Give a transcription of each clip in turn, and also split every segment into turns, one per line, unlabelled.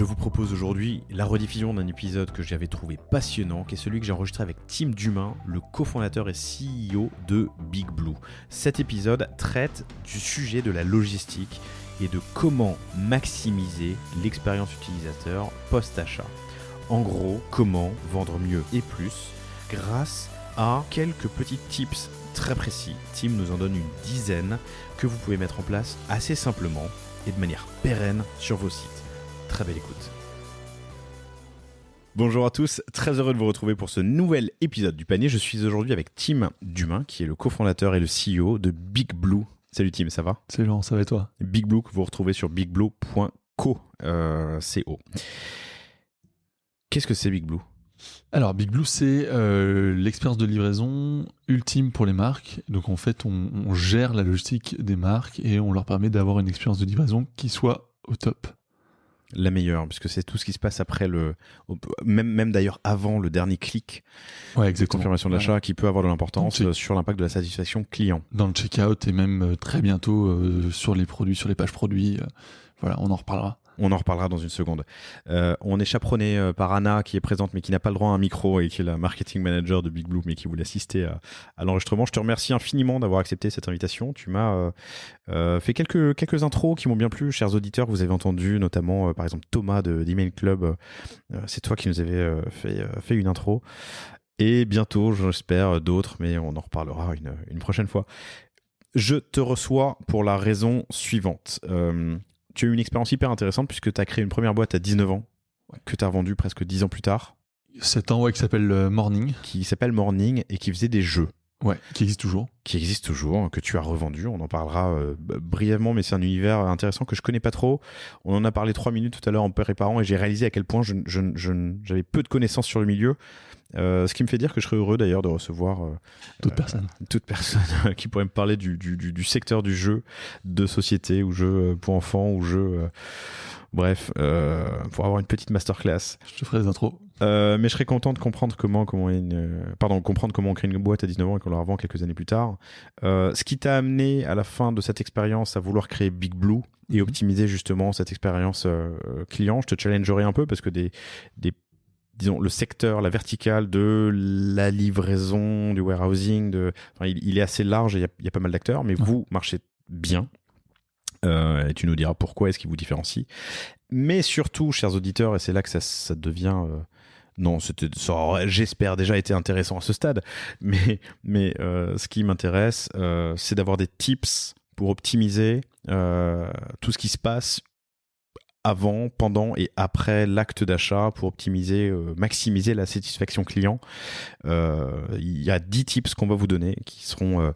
Je vous propose aujourd'hui la rediffusion d'un épisode que j'avais trouvé passionnant, qui est celui que j'ai enregistré avec Tim Dumain, le cofondateur et CEO de Big Blue. Cet épisode traite du sujet de la logistique et de comment maximiser l'expérience utilisateur post-achat. En gros, comment vendre mieux et plus grâce à quelques petits tips très précis. Tim nous en donne une dizaine que vous pouvez mettre en place assez simplement et de manière pérenne sur vos sites. Très belle écoute. Bonjour à tous, très heureux de vous retrouver pour ce nouvel épisode du panier. Je suis aujourd'hui avec Tim Dumain, qui est le cofondateur et le CEO de Big Blue. Salut Tim, ça va ?
Salut Laurent, ça va et toi ?
Big Blue que vous retrouvez sur bigblue.co. C-O. Qu'est-ce que c'est Big Blue ?
Alors Big Blue, c'est l'expérience de livraison ultime pour les marques. Donc en fait, on gère la logistique des marques et on leur permet d'avoir une expérience de livraison qui soit au top.
La meilleure, puisque c'est tout ce qui se passe après même d'ailleurs avant le dernier clic,
ouais, exactement.
De confirmation d'achat, qui peut avoir de l'importance sur l'impact de la satisfaction client.
Dans le checkout et même très bientôt sur les produits, sur les pages produits. Voilà, on en reparlera.
On en reparlera dans une seconde. On est chaperonné par Anna qui est présente mais qui n'a pas le droit à un micro et qui est la marketing manager de Big Blue mais qui voulait assister à l'enregistrement. Je te remercie infiniment d'avoir accepté cette invitation. Tu m'as fait quelques intros qui m'ont bien plu, chers auditeurs. Vous avez entendu notamment par exemple Thomas d'Email Club. C'est toi qui nous avais fait une intro. Et bientôt, j'espère, d'autres, mais on en reparlera une prochaine fois. Je te reçois pour la raison suivante. Tu as eu une expérience hyper intéressante puisque tu as créé une première boîte à 19 ans que tu as vendue presque 10 ans plus tard.
7 ans, ouais, qui s'appelle Morning.
Qui s'appelle Morning et qui faisait des jeux.
Ouais, qui existe toujours.
Qui existe toujours, que tu as revendu. On en parlera brièvement, mais c'est un univers intéressant que je connais pas trop. On en a parlé 3 minutes tout à l'heure en préparant et j'ai réalisé à quel point j'avais peu de connaissances sur le milieu. Ce qui me fait dire que je serais heureux d'ailleurs de recevoir toute personne qui pourrait me parler du secteur du jeu de société ou jeu pour enfants ou jeu bref pour avoir une petite masterclass.
Je te ferai des intros.
Mais je serais content de comprendre comment on crée une boîte à 19 ans et qu'on la revend quelques années plus tard. Ce qui t'a amené à la fin de cette expérience à vouloir créer Big Blue et optimiser justement cette expérience client. Je te challengerai un peu parce que disons, le secteur, la verticale de la livraison, du warehousing, il est assez large et il y a pas mal d'acteurs, mais vous marchez bien. Et tu nous diras pourquoi est-ce qu'il vous différencie. Mais surtout, chers auditeurs, et c'est là que ça devient... ça aurait, j'espère, déjà été intéressant à ce stade, mais ce qui m'intéresse, c'est d'avoir des tips pour optimiser tout ce qui se passe avant, pendant et après l'acte d'achat pour optimiser, maximiser la satisfaction client. Il y a 10 tips qu'on va vous donner qui seront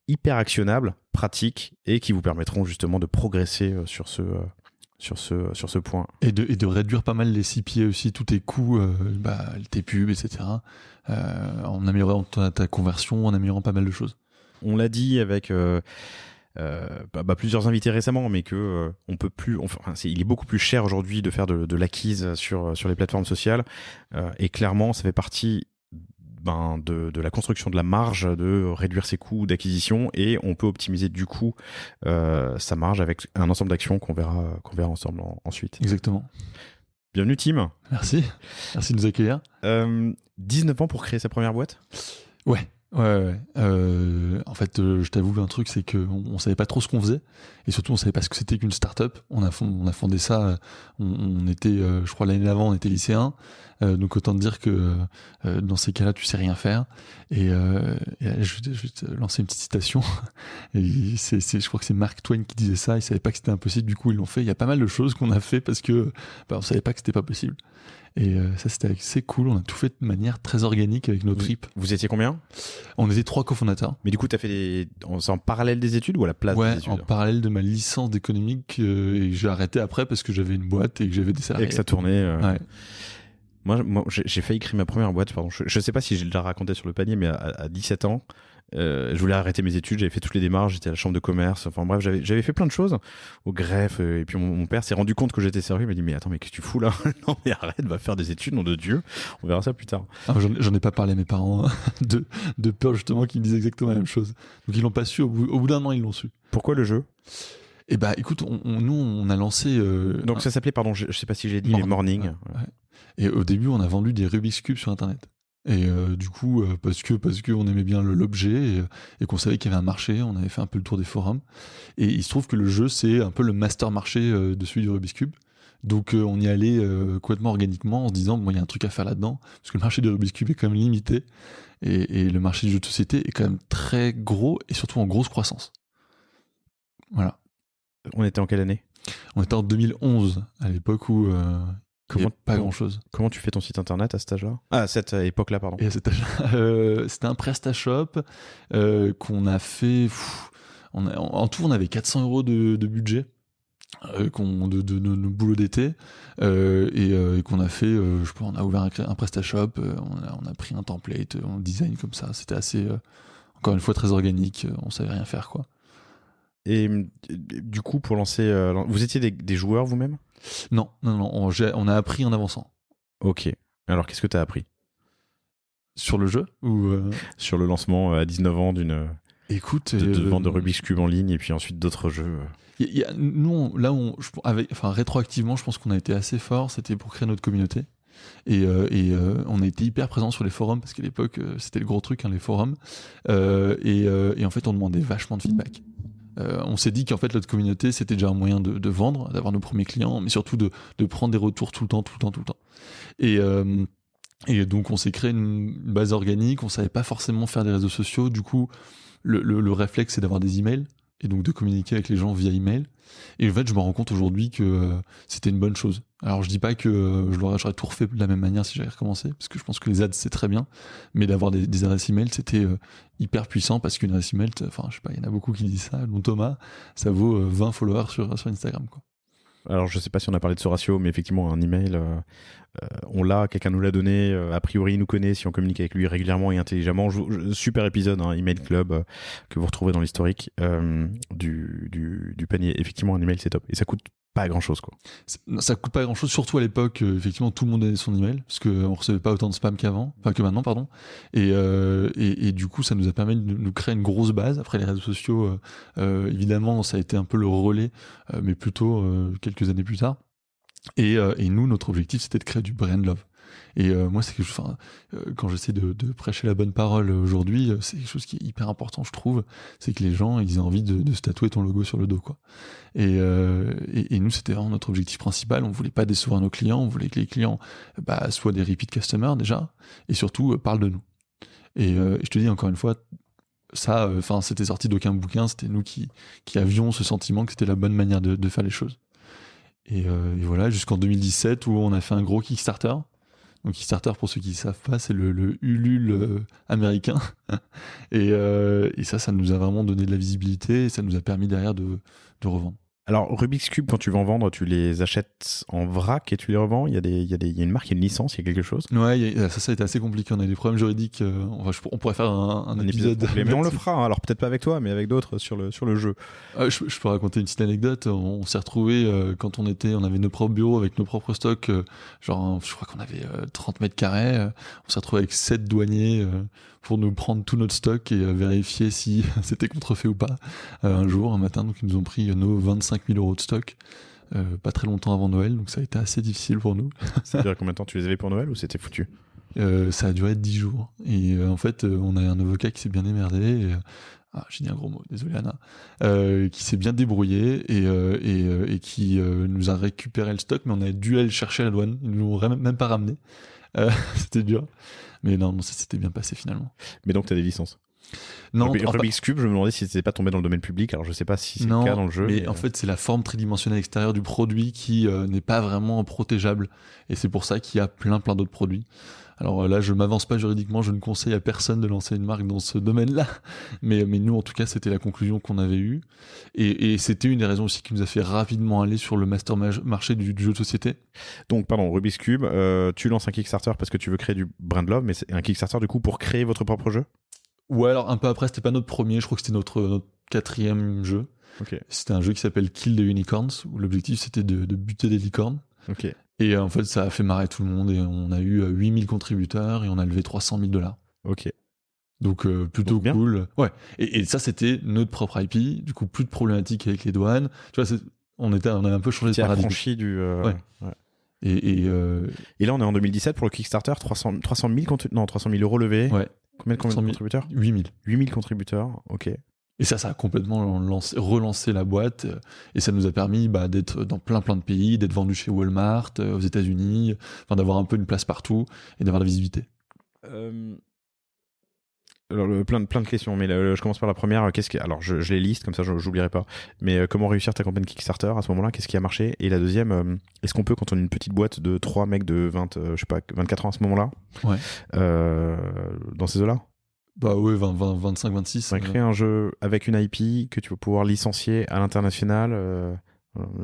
hyper actionnables, pratiques et qui vous permettront justement de progresser sur ce point.
Et de réduire pas mal les CPA aussi, tous tes coûts, tes pubs, etc. En améliorant ta conversion, en améliorant pas mal de choses.
On l'a dit avec... plusieurs invités récemment, mais que on peut plus. Il est beaucoup plus cher aujourd'hui de faire de l'acquise sur les plateformes sociales, et clairement, ça fait partie de la construction de la marge, de réduire ses coûts d'acquisition, et on peut optimiser du coup sa marge avec un ensemble d'actions qu'on verra ensemble ensuite.
Exactement.
Bienvenue Tim.
Merci de nous accueillir.
19 ans pour créer sa première boîte ?
Ouais. En fait, je t'avoue un truc, c'est qu'on savait pas trop ce qu'on faisait, et surtout on savait pas ce que c'était qu'une start-up. On a fondé ça, on était, je crois l'année d'avant, on était lycéens, donc autant te dire que dans ces cas-là, tu sais rien faire. Et je vais te lancer une petite citation. Et je crois que c'est Mark Twain qui disait ça. Il savait pas que c'était impossible, du coup ils l'ont fait. Il y a pas mal de choses qu'on a fait parce que on savait pas que c'était pas possible. Et ça, c'était assez cool. On a tout fait de manière très organique avec nos tripes.
Vous étiez combien ?
On était 3 cofondateurs.
Mais du coup, c'est en parallèle des études ou à la place des études ?
Ouais, en parallèle de ma licence d'économique. Et j'ai arrêté après parce que j'avais une boîte et que j'avais des salariés.
Et que ça tournait.
Ouais.
Moi, j'ai failli créer ma première boîte. Pardon. Je sais pas si j'ai déjà raconté sur le panier, mais à 17 ans, je voulais arrêter mes études, j'avais fait toutes les démarches, j'étais à la chambre de commerce, enfin bref, j'avais fait plein de choses au greffe, et puis mon père s'est rendu compte que j'étais sérieux, il m'a dit mais attends, mais qu'est-ce que tu fous là? Non mais arrête, va faire des études, nom de Dieu, on verra ça plus tard.
Ah, j'en ai pas parlé à mes parents de peur justement qu'ils me disent exactement la même chose, donc ils l'ont pas su, au bout d'un an ils l'ont su.
Pourquoi le jeu?
Et bah écoute, nous on a lancé.
Donc ça s'appelait, pardon, je sais pas si j'ai dit,
Morning,
les Morning.
ouais. Et au début, on a vendu des Rubik's Cube sur Internet. Et du coup, parce que on aimait bien l'objet et qu'on savait qu'il y avait un marché, on avait fait un peu le tour des forums. Et il se trouve que le jeu, c'est un peu le master marché de celui du Rubik's Cube. Donc on y allait complètement organiquement en se disant, bon, il y a un truc à faire là-dedans, parce que le marché du Rubik's Cube est quand même limité. Et le marché du jeu de société est quand même très gros et surtout en grosse croissance. Voilà.
On était en quelle année?
On était en 2011, à l'époque où il n'y avait pas grand-chose.
Comment tu fais ton site internet à cet âge-là? À cette époque-là, pardon.
Et à cet âge-là, c'était un PrestaShop qu'on a fait... en tout, on avait 400 € de budget de nos boulots d'été et qu'on a fait... on a ouvert un PrestaShop, on a pris un template, on design comme ça. C'était assez... encore une fois, très organique. On savait rien faire, quoi.
Et du coup, pour lancer... vous étiez des joueurs vous-même?
Non. On a appris en avançant.
Ok. Alors, qu'est-ce que tu as appris?
Sur le jeu ou
Sur le lancement à 19 ans d'une...
Écoute,
de vente de Rubik's Cube en ligne et puis ensuite d'autres jeux.
Nous, rétroactivement, je pense qu'on a été assez fort. C'était pour créer notre communauté. Et on a été hyper présent sur les forums parce qu'à l'époque, c'était le gros truc, hein, les forums. Et en fait, on demandait vachement de feedback. On s'est dit qu'en fait notre communauté c'était déjà un moyen de vendre, d'avoir nos premiers clients, mais surtout de prendre des retours tout le temps. Et donc on s'est créé une base organique, on savait pas forcément faire des réseaux sociaux, du coup le réflexe c'est d'avoir des emails et donc de communiquer avec les gens via email. Et en fait je me rends compte aujourd'hui que c'était une bonne chose. Alors je dis pas que j'aurais tout refait de la même manière si j'avais recommencé, parce que je pense que les ads c'est très bien, mais d'avoir des adresses email c'était hyper puissant, parce qu'une adresse email, enfin je sais pas, il y en a beaucoup qui disent ça, dont Thomas, ça vaut 20 followers sur Instagram, quoi.
Alors je sais pas si on a parlé de ce ratio, mais effectivement un email, on l'a, quelqu'un nous l'a donné, a priori il nous connaît si on communique avec lui régulièrement et intelligemment. Super épisode, hein, Email Club, que vous retrouvez dans l'historique du panier. Effectivement un email c'est top et ça coûte pas grand chose, quoi.
Ça coûte pas grand chose, surtout à l'époque. Effectivement, tout le monde avait son email parce qu'on recevait pas autant de spam que maintenant, pardon. Et du coup, ça nous a permis de nous créer une grosse base. Après, les réseaux sociaux, évidemment, ça a été un peu le relais, mais plutôt quelques années plus tard. Et nous, notre objectif, c'était de créer du brand love. Et moi, c'est quand j'essaie de prêcher la bonne parole aujourd'hui, c'est quelque chose qui est hyper important, je trouve. C'est que les gens, ils aient envie de se tatouer ton logo sur le dos, quoi. Et nous, c'était vraiment notre objectif principal. On voulait pas décevoir nos clients. On voulait que les clients, soient des repeat customers déjà, et surtout parlent de nous. Et je te dis encore une fois, ça, c'était sorti d'aucun bouquin. C'était nous qui avions ce sentiment que c'était la bonne manière de faire les choses. Et voilà, jusqu'en 2017 où on a fait un gros Kickstarter. Donc Kickstarter, pour ceux qui ne savent pas, c'est le Ulule américain. Et ça nous a vraiment donné de la visibilité et ça nous a permis derrière de revendre.
Alors Rubik's Cube, quand tu veux en vendre, tu les achètes en vrac et tu les revends? Il y a une marque, il y a une licence, il y a quelque chose?
Ouais, ça a été assez compliqué. On a des problèmes juridiques. On pourrait faire un épisode.
Mais on le fera, hein. Alors peut-être pas avec toi, mais avec d'autres sur le jeu.
Je peux raconter une petite anecdote. On s'est retrouvés quand on avait nos propres bureaux avec nos propres stocks. Je crois qu'on avait 30 mètres carrés. On s'est retrouvés avec 7 douaniers pour nous prendre tout notre stock et vérifier si c'était contrefait ou pas. Un matin, donc ils nous ont pris nos 25 000 € de stock. Pas très longtemps avant Noël, donc ça a été assez difficile pour nous.
C'est-à-dire combien de temps tu les avais pour Noël ou c'était foutu?
Ça a duré 10 jours. Et en fait, on a un avocat qui s'est bien démerdé. J'ai dit un gros mot, désolé Anna. Qui s'est bien débrouillé et qui nous a récupéré le stock, mais on a dû aller le chercher à la douane. Ils ne nous l'ont même pas ramené. C'était dur. Mais non, ça s'était bien passé finalement.
Mais donc tu as des licences?
Non,
Rubik's Cube, je me demandais si c'était pas tombé dans le domaine public. Alors je sais pas si c'est le cas dans le jeu.
Mais en fait, c'est la forme tridimensionnelle extérieure du produit qui n'est pas vraiment protégeable. Et c'est pour ça qu'il y a plein d'autres produits. Alors là, je m'avance pas juridiquement, je ne conseille à personne de lancer une marque dans ce domaine-là. Mais nous, en tout cas, c'était la conclusion qu'on avait eue. Et c'était une des raisons aussi qui nous a fait rapidement aller sur le master marché du jeu de société.
Donc, pardon, Rubik's Cube, tu lances un Kickstarter parce que tu veux créer du brand love, mais c'est un Kickstarter du coup pour créer votre propre jeu?
Ouais, alors un peu après, c'était pas notre premier, je crois que c'était notre 4e jeu.
Okay.
C'était un jeu qui s'appelle Kill the Unicorns, où l'objectif c'était de buter des licornes.
Okay.
Et en fait, ça a fait marrer tout le monde et on a eu 8000 contributeurs et on a levé $300 000.
Ok.
Donc plutôt
Donc, bien.
cool. Ouais. Et ça, c'était notre propre IP. Du coup, plus de problématiques avec les douanes. Tu vois, on a un peu changé de
Tu as
paradigme.
affranchi du.
Ouais.
Ouais.
Et
Et là, on est en 2017 pour le Kickstarter, 300 000 euros levés.
ouais.
Combien de
100 000,
contributeurs?
8000.
8000 contributeurs, ok.
Et ça a complètement relancé la boîte. Et ça nous a permis d'être dans plein de pays, d'être vendu chez Walmart, aux États-Unis, enfin, d'avoir un peu une place partout et d'avoir la visibilité.
Alors, plein de questions, mais je commence par la première. Alors, je les liste, comme ça, j'oublierai pas. Mais comment réussir ta campagne Kickstarter à ce moment-là? Qu'est-ce qui a marché? Et la deuxième, est-ce qu'on peut, quand on est une petite boîte de 3 mecs de 24 ans à ce moment-là,
Ouais.
dans ces eaux-là,
Bah ouais, 25, 26.
créer un jeu avec une IP que tu vas pouvoir licencier à l'international,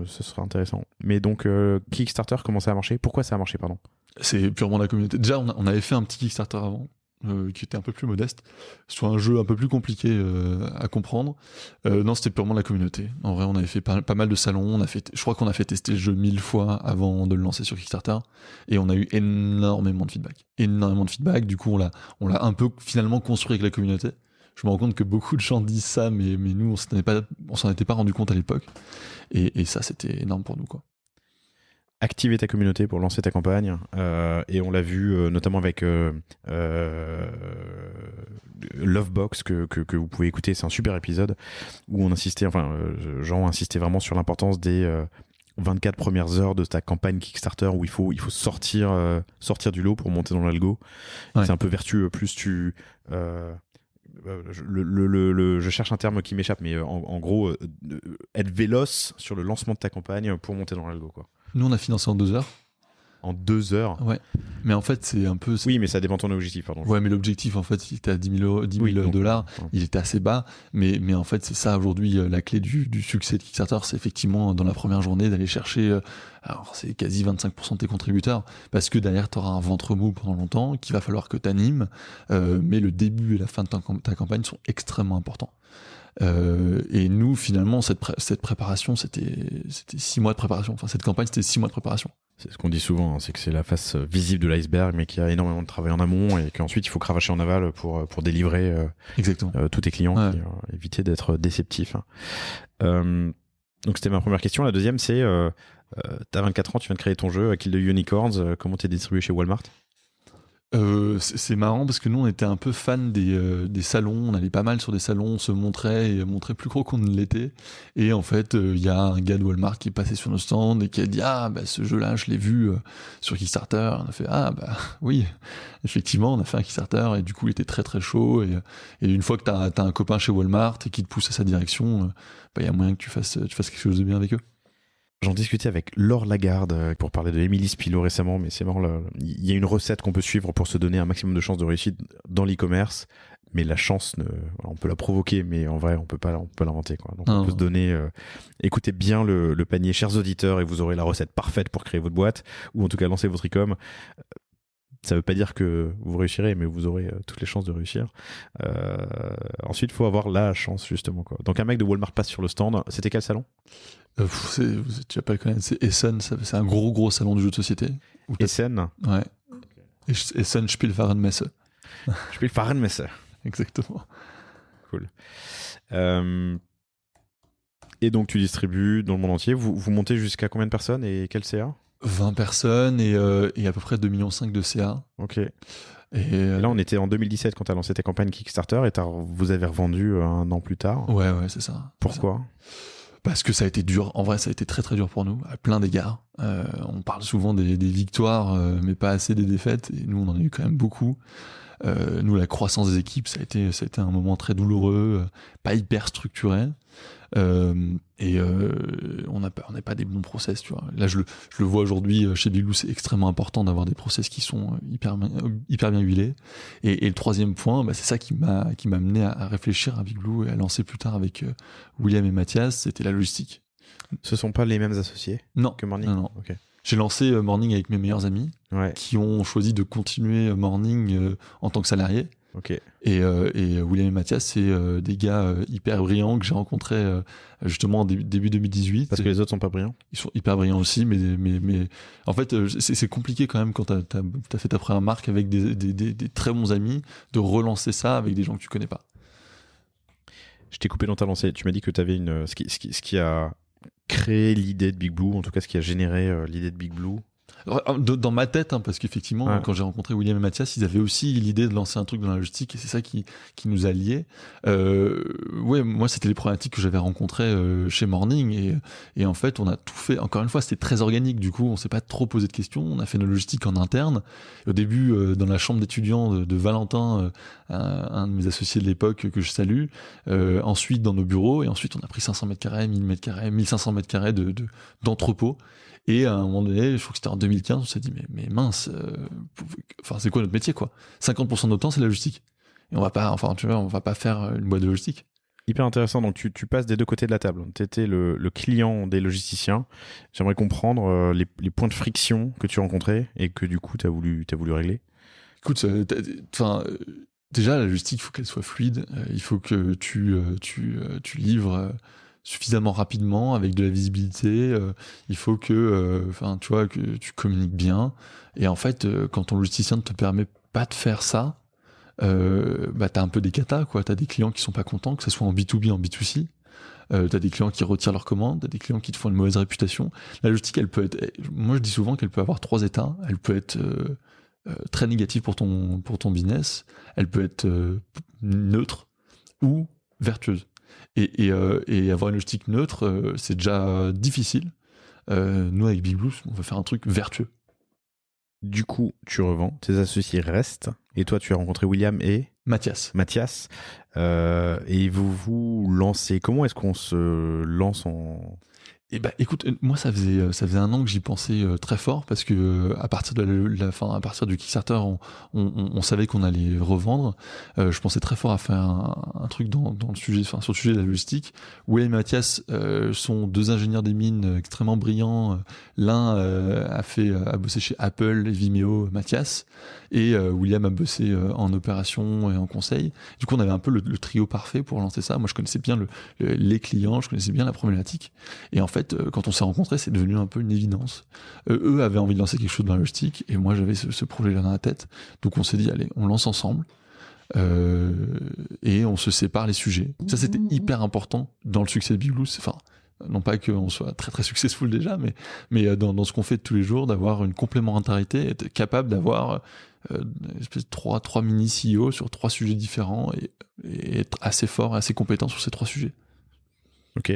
ce sera intéressant. Mais donc, Kickstarter, comment ça a marché? Pourquoi ça a marché, pardon?
C'est purement la communauté. Déjà, on avait fait un petit Kickstarter avant, qui était un peu plus modeste, sur un jeu un peu plus compliqué à comprendre. Non, c'était purement la communauté. En vrai, on avait fait pas mal de salons. Je crois qu'on a fait tester le jeu 1000 fois avant de le lancer sur Kickstarter, et on a eu énormément de feedback. Du coup, on l'a un peu finalement construit avec la communauté. Je me rends compte que beaucoup de gens disent ça, mais nous, on s'en était pas rendu compte à l'époque. Et ça, c'était énorme pour nous, quoi.
Activer ta communauté pour lancer ta campagne, et on l'a vu notamment avec Lovebox que vous pouvez écouter, c'est un super épisode où on insistait, Jean insistait vraiment sur l'importance des 24 premières heures de ta campagne Kickstarter où il faut sortir du lot pour monter dans l'algo.
Ouais.
C'est un peu vertueux, plus tu je cherche un terme qui m'échappe, mais en gros être véloce sur le lancement de ta campagne pour monter dans l'algo, quoi.
Nous, on a financé en 2 heures.
En 2 heures?
Ouais. Mais en fait, c'est un peu...
Oui, mais ça dépend de ton objectif, pardon.
Ouais, mais l'objectif, en fait, il était à 10 000 $. Il était assez bas. Mais en fait, c'est ça, aujourd'hui, la clé du succès de Kickstarter, c'est effectivement, dans la première journée, d'aller chercher... alors, c'est quasi 25% de tes contributeurs, parce que derrière, tu auras un ventre mou pendant longtemps, qu'il va falloir que tu animes. Mais le début et la fin de ta campagne sont extrêmement importants. Et nous, finalement, cette préparation, c'était 6 mois de préparation. Enfin, cette campagne, c'était 6 mois de préparation.
C'est ce qu'on dit souvent, hein, c'est que c'est la face visible de l'iceberg, mais qu'il y a énormément de travail en amont et qu'ensuite il faut cravacher en aval pour délivrer
Exactement.
tous tes clients,
Ouais.
éviter d'être déceptif. Donc c'était ma première question. La deuxième, c'est t'as 24 ans, tu viens de créer ton jeu, Kill the Unicorns, comment t'es distribué chez Walmart?
C'est marrant parce que nous on était un peu fans des salons, on allait pas mal sur des salons, on se montrait plus gros qu'on ne l'était, et en fait il y a un gars de Walmart qui est passé sur nos stands et qui a dit ce jeu là je l'ai vu sur Kickstarter. On a fait oui, effectivement on a fait un Kickstarter, et du coup il était très très chaud, et une fois que t'as un copain chez Walmart et qui te pousse à sa direction, il y a moyen que tu fasses quelque chose de bien avec eux.
J'en discutais avec Laure Lagarde pour parler de Émilie Spilot récemment, mais c'est marrant, il y a une recette qu'on peut suivre pour se donner un maximum de chances de réussite dans l'e-commerce, mais la chance, on peut la provoquer, mais en vrai, on peut pas l'inventer, quoi. Donc on peut se donner... écoutez bien le panier, chers auditeurs, et vous aurez la recette parfaite pour créer votre boîte, ou en tout cas lancer votre e-com. Ça veut pas dire que vous réussirez, mais vous aurez toutes les chances de réussir. Ensuite, il faut avoir la chance, justement, quoi. Donc un mec de Walmart passe sur le stand. C'était quel salon?
Tu vas pas le connaître, c'est Essen, c'est un gros salon de jeux de société.
Essen?
Ouais. Essen Spielwarenmesse.
Spielwarenmesse.
Exactement.
Cool. Et donc tu distribues dans le monde entier. Vous montez jusqu'à combien de personnes et quel CA?
20 personnes et à peu près 2,5 millions de CA.
Ok. Et là, on était en 2017 quand tu as lancé ta campagne Kickstarter, et vous avez revendu un an plus tard.
Ouais, c'est ça.
Pourquoi?
Parce que ça a été dur. En vrai, ça a été très très dur pour nous, à plein d'égards. On parle souvent des victoires, mais pas assez des défaites. Et nous, on en a eu quand même beaucoup. Nous, la croissance des équipes, ça a été un moment très douloureux, pas hyper structuré. Et on n'a pas des bons process, tu vois. Là, je le vois aujourd'hui chez Big Blue, c'est extrêmement important d'avoir des process qui sont hyper bien huilés. Et le troisième point, c'est ça qui m'a mené à réfléchir à Big Blue et à lancer plus tard avec William et Mathias, c'était la logistique.
Ce sont pas les mêmes associés que Morning?
Non.
Okay.
J'ai lancé Morning avec mes meilleurs amis qui ont choisi de continuer Morning en tant que salariés.
Ok.
Et William et Mathias, c'est des gars hyper brillants que j'ai rencontrés justement en début 2018.
Parce que les autres sont pas brillants.
Ils sont hyper brillants aussi, mais en fait, c'est compliqué quand même quand t'as fait ta première marque avec des très bons amis, de relancer ça avec des gens que tu connais pas.
Je t'ai coupé dans ta lancée. Tu m'as dit que tu avais ce qui a créé l'idée de Big Blue, en tout cas ce qui a généré l'idée de Big Blue.
Dans ma tête, hein, parce qu'effectivement,
ouais.
Quand j'ai rencontré William et Mathias, ils avaient aussi l'idée de lancer un truc dans la logistique, et c'est ça qui nous a liés. Ouais, moi, c'était les problématiques que j'avais rencontrées chez Morning, et en fait, on a tout fait. Encore une fois, c'était très organique. Du coup, on s'est pas trop posé de questions. On a fait nos logistiques en interne. Au début, dans la chambre d'étudiants de Valentin, un de mes associés de l'époque que je salue. Ensuite, dans nos bureaux, et ensuite, on a pris 500 mètres carrés, 1000 mètres carrés, 1500 mètres carrés d'entrepôt. Et à un moment donné, je crois que c'était en 2015, on s'est dit mais mince, c'est quoi notre métier quoi ? 50% de notre temps c'est la logistique. Et on va pas faire une boîte de logistique.
Hyper intéressant, donc tu passes des deux côtés de la table. Tu étais le client des logisticiens. J'aimerais comprendre les points de friction que tu rencontrais et que du coup tu as voulu régler.
Écoute, déjà la logistique, il faut qu'elle soit fluide, il faut que tu livres suffisamment rapidement, avec de la visibilité, il faut que que tu communiques bien. Et en fait, quand ton logisticien ne te permet pas de faire ça, t'as un peu des catas, quoi. T'as des clients qui sont pas contents, que ce soit en B2B, en B2C. T'as des clients qui retirent leurs commandes, t'as des clients qui te font une mauvaise réputation. La logistique, elle peut être, moi je dis souvent qu'elle peut avoir 3 états. Elle peut être très négative pour ton business, elle peut être neutre ou vertueuse. Et avoir une logistique neutre, c'est déjà difficile. Nous, avec Big Blue, on veut faire un truc vertueux.
Du coup, tu revends, tes associés restent, et toi, tu as rencontré William et
Mathias.
Et vous lancez. Comment est-ce qu'on se lance en...
Eh ben, écoute, moi ça faisait 1 an que j'y pensais très fort parce que à partir de à partir du Kickstarter, on savait qu'on allait revendre. Je pensais très fort à faire un truc dans le sujet, sur le sujet de la logistique. William et Mathias sont 2 ingénieurs des mines extrêmement brillants. L'un a bossé chez Apple et Vimeo, Mathias, et William a bossé en opération et en conseil. Du coup, on avait un peu le trio parfait pour lancer ça. Moi, je connaissais bien les clients, je connaissais bien la problématique, et en fait, quand on s'est rencontrés, c'est devenu un peu une évidence. Eux avaient envie de lancer quelque chose dans la logistique, et moi j'avais ce projet-là dans la tête. Donc on s'est dit, allez, on lance ensemble, et on se sépare les sujets. Ça, c'était hyper important dans le succès de Big Blue. Enfin, non pas qu'on soit très très successful déjà, mais dans ce qu'on fait de tous les jours, d'avoir une complémentarité, être capable d'avoir une espèce de 3 mini CEO sur 3 sujets différents, et être assez fort et assez compétent sur ces 3 sujets.
Ok.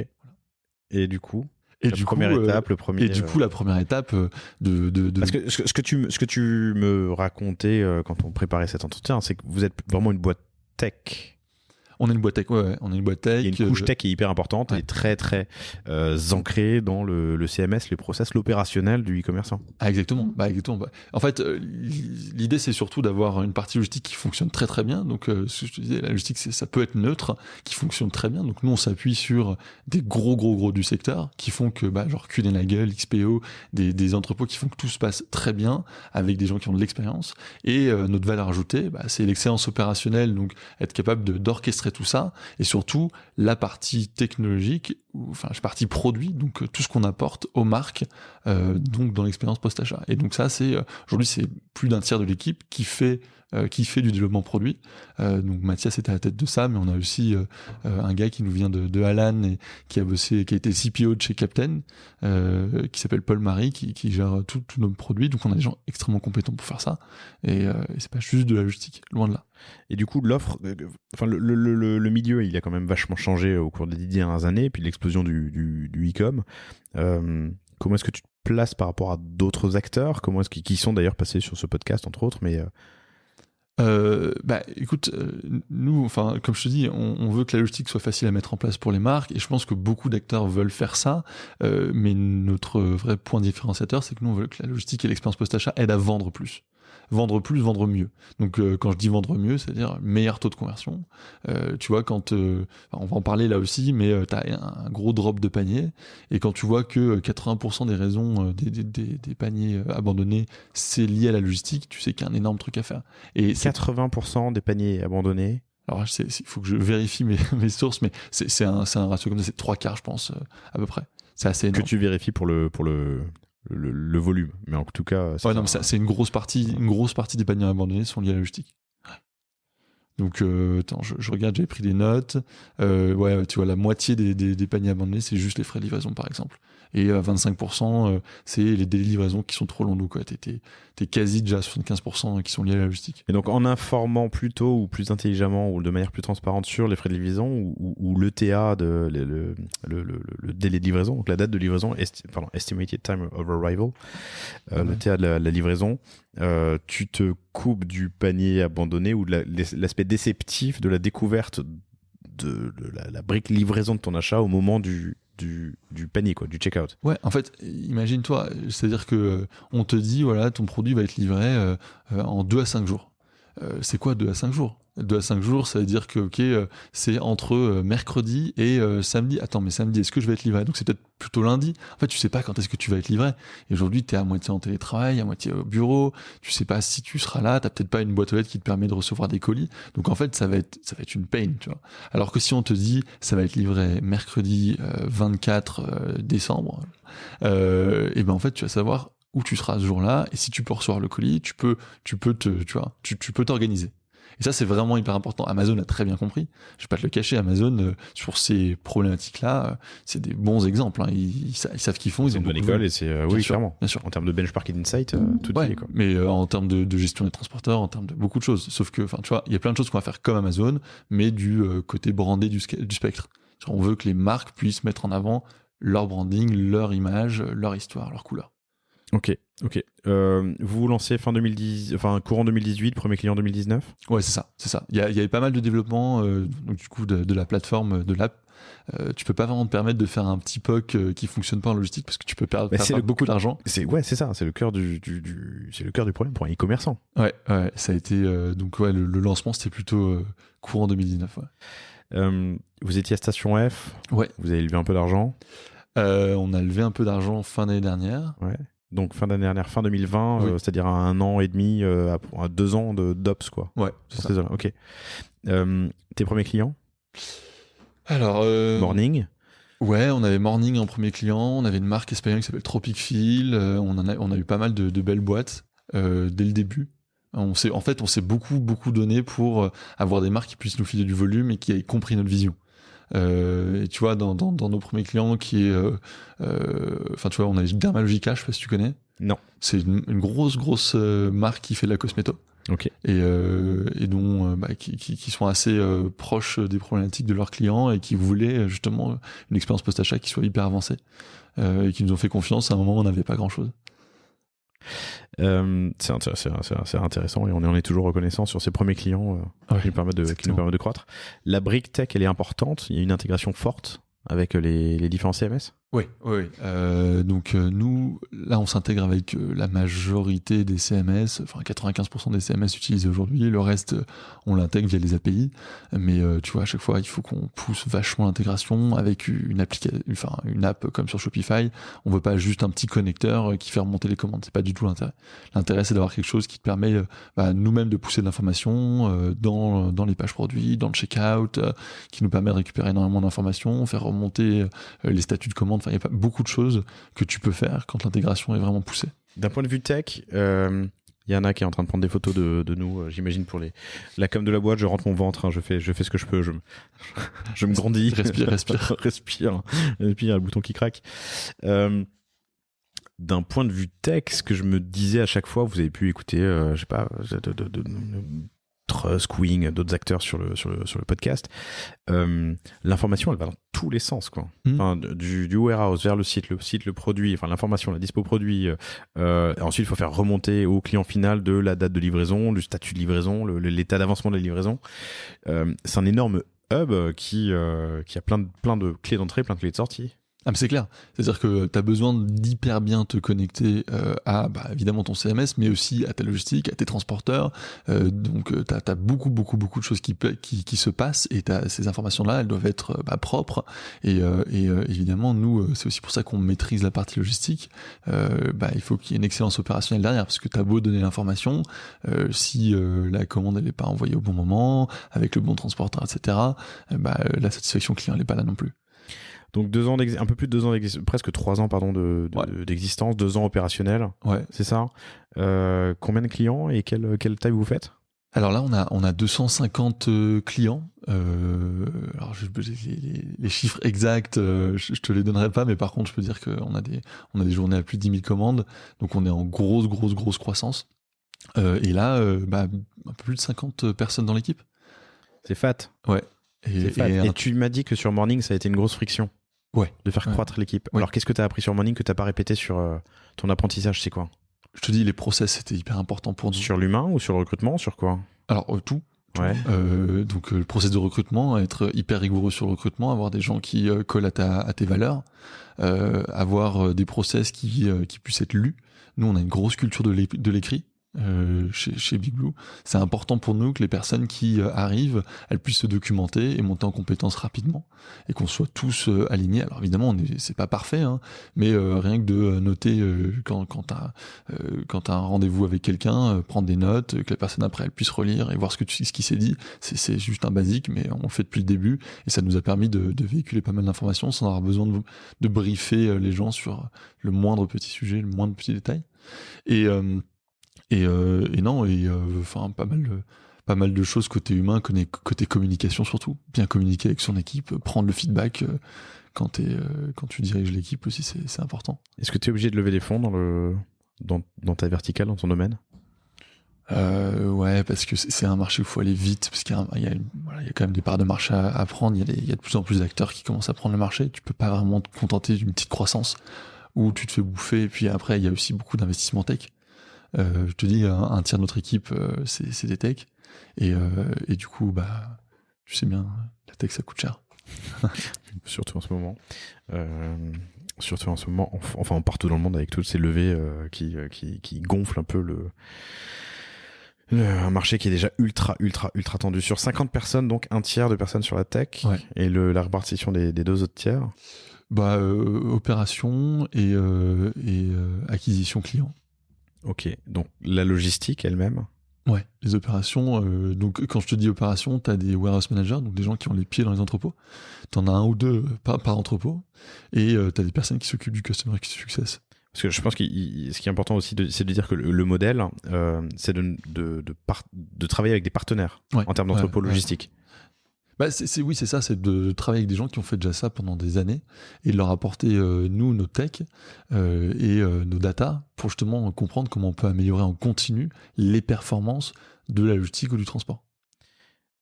Et du coup, la première étape.
Parce
que ce que tu me racontais quand on préparait cet entretien, c'est que vous êtes vraiment une boîte tech.
On est une boîte tech, ouais, on est une boîte tech.
Il y a une couche tech qui est hyper importante,
ouais.
Et très très ancrée dans le CMS, les process, l'opérationnel du e-commerçant.
Ah, exactement. En fait, l'idée c'est surtout d'avoir une partie logistique qui fonctionne très très bien. Donc, ce que je te disais, la logistique ça peut être neutre, qui fonctionne très bien. Donc nous on s'appuie sur des gros du secteur qui font que genre Kuehne+Nagel, XPO, des entrepôts qui font que tout se passe très bien avec des gens qui ont de l'expérience. Et notre valeur ajoutée, c'est l'excellence opérationnelle, donc être capable d'orchestrer tout ça, et surtout la partie technologique, la partie produit, donc tout ce qu'on apporte aux marques, donc dans l'expérience post-achat. Et donc ça, aujourd'hui c'est plus d'un tiers de l'équipe qui fait du développement produit. Donc Mathias était à la tête de ça, mais on a aussi un gars qui nous vient de Alan et qui a été CPO de chez Captain, qui s'appelle Paul Marie, qui gère tous nos produits. Donc on a des gens extrêmement compétents pour faire ça. Et c'est pas juste de la logistique, loin de là.
Et du coup, l'offre, le milieu, il a quand même vachement changé au cours des 10 dernières années, puis l'explosion du e-com. Comment est-ce que tu te places par rapport à d'autres acteurs ? Comment est-ce qui sont d'ailleurs passés sur ce podcast, entre autres, mais
écoute, nous, comme je te dis, on veut que la logistique soit facile à mettre en place pour les marques, et je pense que beaucoup d'acteurs veulent faire ça, mais notre vrai point différenciateur, c'est que nous, on veut que la logistique et l'expérience post-achat aident à vendre plus. vendre plus, vendre mieux. Donc quand je dis vendre mieux, c'est-à-dire meilleur taux de conversion. Tu vois, quand on va en parler là aussi, mais tu as un gros drop de panier, et quand tu vois que 80% des raisons des paniers abandonnés, c'est lié à la logistique, tu sais qu'il y a un énorme truc à faire. Et
80% des paniers abandonnés.
Alors il faut que je vérifie mes sources, mais c'est un ratio comme ça, c'est 3/4 je pense, à peu près. C'est assez énorme.
Que tu vérifies pour le volume, mais en tout cas
c'est une grosse partie des paniers abandonnés sont liés à la logistique. Donc attends, je regarde, j'avais pris des notes. Ouais, tu vois, la moitié des paniers abandonnés, c'est juste les frais de livraison par exemple, et 25% c'est les délais de livraison qui sont trop longs. Donc t'es quasi déjà à 75% qui sont liés à la logistique.
Et donc en informant plus tôt ou plus intelligemment ou de manière plus transparente sur les frais de livraison ou l'ETA, le délai de livraison, donc la date de livraison, estimated time of arrival, l'ETA de la livraison, tu te coupes du panier abandonné ou de l'aspect déceptif de la découverte de la brique livraison de ton achat au moment du panier, quoi, du checkout.
Ouais, en fait, imagine-toi, c'est-à-dire que on te dit, voilà, ton produit va être livré en 2 à 5 jours. C'est quoi 2 à 5 jours ? 2 à 5 jours, ça veut dire que c'est entre mercredi et samedi. Attends, mais samedi, est-ce que je vais être livré ? Donc c'est peut-être plutôt lundi. En fait, tu sais pas quand est-ce que tu vas être livré. Et aujourd'hui, tu es à moitié en télétravail, à moitié au bureau. Tu sais pas si tu seras là. T'as peut-être pas une boîte aux lettres qui te permet de recevoir des colis. Donc en fait, ça va être une pain, tu vois. Alors que si on te dit, ça va être livré mercredi 24 décembre, et ben en fait, tu vas savoir où tu seras ce jour-là. Et si tu peux recevoir le colis, tu peux t'organiser. Et ça, c'est vraiment hyper important. Amazon a très bien compris. Je vais pas te le cacher, Amazon, sur ces problématiques-là, c'est des bons exemples. Hein. Ils savent ce qu'ils font.
C'est une bonne école et c'est, oui, clairement.
Bien sûr.
En termes de benchmark et d'insight, tout y est, quoi.
Mais en termes de gestion des transporteurs, en termes de beaucoup de choses. Sauf que, tu vois, il y a plein de choses qu'on va faire comme Amazon, mais du côté brandé du spectre. On veut que les marques puissent mettre en avant leur branding, leur image, leur histoire, leur couleur.
Ok. Vous vous lancez courant 2018, premier client 2019 ?
Ouais, c'est ça. Il y avait pas mal de développement donc du coup de la plateforme, de l'app. Tu peux pas vraiment te permettre de faire un petit POC qui fonctionne pas en logistique parce que tu peux perdre beaucoup d'argent.
C'est ça, c'est le cœur du problème pour un e-commerçant.
Ouais, ça a été le lancement c'était plutôt courant 2019. Ouais.
Vous étiez à Station F.
Ouais.
Vous avez levé un peu d'argent.
On a levé un peu d'argent fin d'année dernière.
Ouais. Donc fin d'année dernière, fin 2020,
oui.
C'est-à-dire à 1 an et demi, à 2 ans d'Ops, quoi.
Ouais, c'est ça.
Ok. Tes premiers clients ?
Alors,
Morning.
Ouais, on avait Morning en premier client, on avait une marque espagnole qui s'appelle Tropic Feel, on a eu pas mal de belles boîtes dès le début. On s'est beaucoup donné pour avoir des marques qui puissent nous filer du volume et qui aient compris notre vision. Et tu vois, dans nos premiers clients qui est... tu vois, on a Dermalogica, je sais pas si tu connais.
Non.
C'est une grosse marque qui fait de la cosméto.
Ok.
Et dont qui sont assez proches des problématiques de leurs clients et qui voulaient justement une expérience post-achat qui soit hyper avancée et qui nous ont fait confiance à un moment où on n'avait pas grand-chose.
C'est intéressant et on est toujours reconnaissant sur ces premiers clients qui nous permettent de croître. La brique tech, elle est importante. Il y a une intégration forte avec les différents CMS.
Oui. Donc nous, là, on s'intègre avec la majorité des CMS, enfin 95% des CMS utilisés aujourd'hui. Le reste, on l'intègre via les API. Mais tu vois, à chaque fois, il faut qu'on pousse vachement l'intégration avec une app comme sur Shopify. On veut pas juste un petit connecteur qui fait remonter les commandes. C'est pas du tout l'intérêt. L'intérêt, c'est d'avoir quelque chose qui te permet nous-mêmes de pousser de l'information dans les pages produits, dans le checkout, qui nous permet de récupérer énormément d'informations, faire remonter les statuts de commande. Enfin, il y a pas beaucoup de choses que tu peux faire quand l'intégration est vraiment poussée.
D'un point de vue tech, Yana qui est en train de prendre des photos de nous, j'imagine pour la com de la boîte, je rentre mon ventre, hein, je fais ce que je peux, je me grandis.
Respire.
Respire, le bouton qui craque. D'un point de vue tech, ce que je me disais à chaque fois, vous avez pu écouter, je sais pas, Trust, Wing, d'autres acteurs sur le podcast, l'information elle va dans tous les sens, quoi. Enfin, du warehouse vers le site, le produit, enfin l'information, la dispo produit, ensuite il faut faire remonter au client final de la date de livraison, du statut de livraison, l'état d'avancement de la livraison. C'est un énorme hub qui a plein de clés d'entrée, plein de clés de sortie.
Ah, mais c'est clair. C'est-à-dire que tu as besoin d'hyper bien te connecter à, évidemment, ton CMS, mais aussi à ta logistique, à tes transporteurs. Donc, tu as beaucoup de choses qui se passent et ces informations-là, elles doivent être propres. Et évidemment, nous, c'est aussi pour ça qu'on maîtrise la partie logistique. Il faut qu'il y ait une excellence opérationnelle derrière, parce que tu as beau donner l'information, si la commande elle n'est pas envoyée au bon moment, avec le bon transporteur, etc., la satisfaction client elle n'est pas là non plus.
Donc 2 ans un peu plus de 2 ans d'existence, presque 3 ans pardon d'existence, 2 ans opérationnels.
Ouais.
C'est ça. Combien de clients et quelle taille vous faites?
Alors là, on a 250 clients. Alors les chiffres exacts, je te les donnerai pas, mais par contre, je peux dire qu'on a des journées à plus de 10 000 commandes, donc on est en grosse croissance. Et là, un peu plus de 50 personnes dans l'équipe.
C'est fat.
Ouais.
Et tu m'as dit que sur Morning, ça a été une grosse friction.
Ouais.
De faire croître l'équipe.
Ouais.
Alors, qu'est-ce que tu as appris sur Morning que tu n'as pas répété sur ton apprentissage? C'est quoi?
Je te dis, les process, c'était hyper important pour nous.
Sur l'humain ou sur le recrutement? Sur quoi?
Alors, tout.
Ouais.
Donc, le process de recrutement, être hyper rigoureux sur le recrutement, avoir des gens qui collent à tes valeurs, avoir des process qui puissent être lus. Nous, on a une grosse culture de l'écrit. Chez Big Blue, c'est important pour nous que les personnes qui arrivent, elles puissent se documenter et monter en compétences rapidement, et qu'on soit tous alignés. Alors évidemment, c'est pas parfait, hein, mais rien que de noter quand t'as un rendez-vous avec quelqu'un, prendre des notes, que la personne après elle puisse relire et voir ce qui s'est dit, c'est juste un basique, mais on le fait depuis le début, et ça nous a permis de véhiculer pas mal d'informations sans avoir besoin de briefer les gens sur le moindre petit sujet, le moindre petit détail. Pas mal de choses côté humain, côté communication surtout. Bien communiquer avec son équipe, prendre le feedback quand tu diriges l'équipe aussi, c'est important.
Est-ce que tu es obligé de lever des fonds dans ta verticale, dans ton domaine?
Ouais, parce que c'est un marché où il faut aller vite, parce qu'il y a quand même des parts de marché à prendre. Il y a de plus en plus d'acteurs qui commencent à prendre le marché. Tu peux pas vraiment te contenter d'une petite croissance où tu te fais bouffer. Et puis après, il y a aussi beaucoup d'investissements tech. Je te dis, un tiers de notre équipe, c'est des techs. Et du coup, tu sais bien, la tech, ça coûte cher.
Surtout en ce moment. Enfin partout dans le monde, avec toutes ces levées qui gonflent un peu un marché qui est déjà ultra tendu. Sur 50 personnes, donc un tiers de personnes sur la tech.
Ouais.
Et la répartition des 2 autres tiers?
Opération et acquisition client.
Ok, donc la logistique elle-même?
Ouais, les opérations. Donc, quand je te dis opération, tu as des warehouse managers, donc des gens qui ont les pieds dans les entrepôts. Tu en as un ou deux par entrepôt. Et tu as des personnes qui s'occupent du customer success.
Parce que je pense que ce qui est important aussi, c'est de dire que le modèle, c'est de travailler avec des partenaires en termes d'entrepôt logistique.
Oui, c'est ça, c'est de travailler avec des gens qui ont fait déjà ça pendant des années et de leur apporter, nous, nos tech et nos data pour justement comprendre comment on peut améliorer en continu les performances de la logistique ou du transport.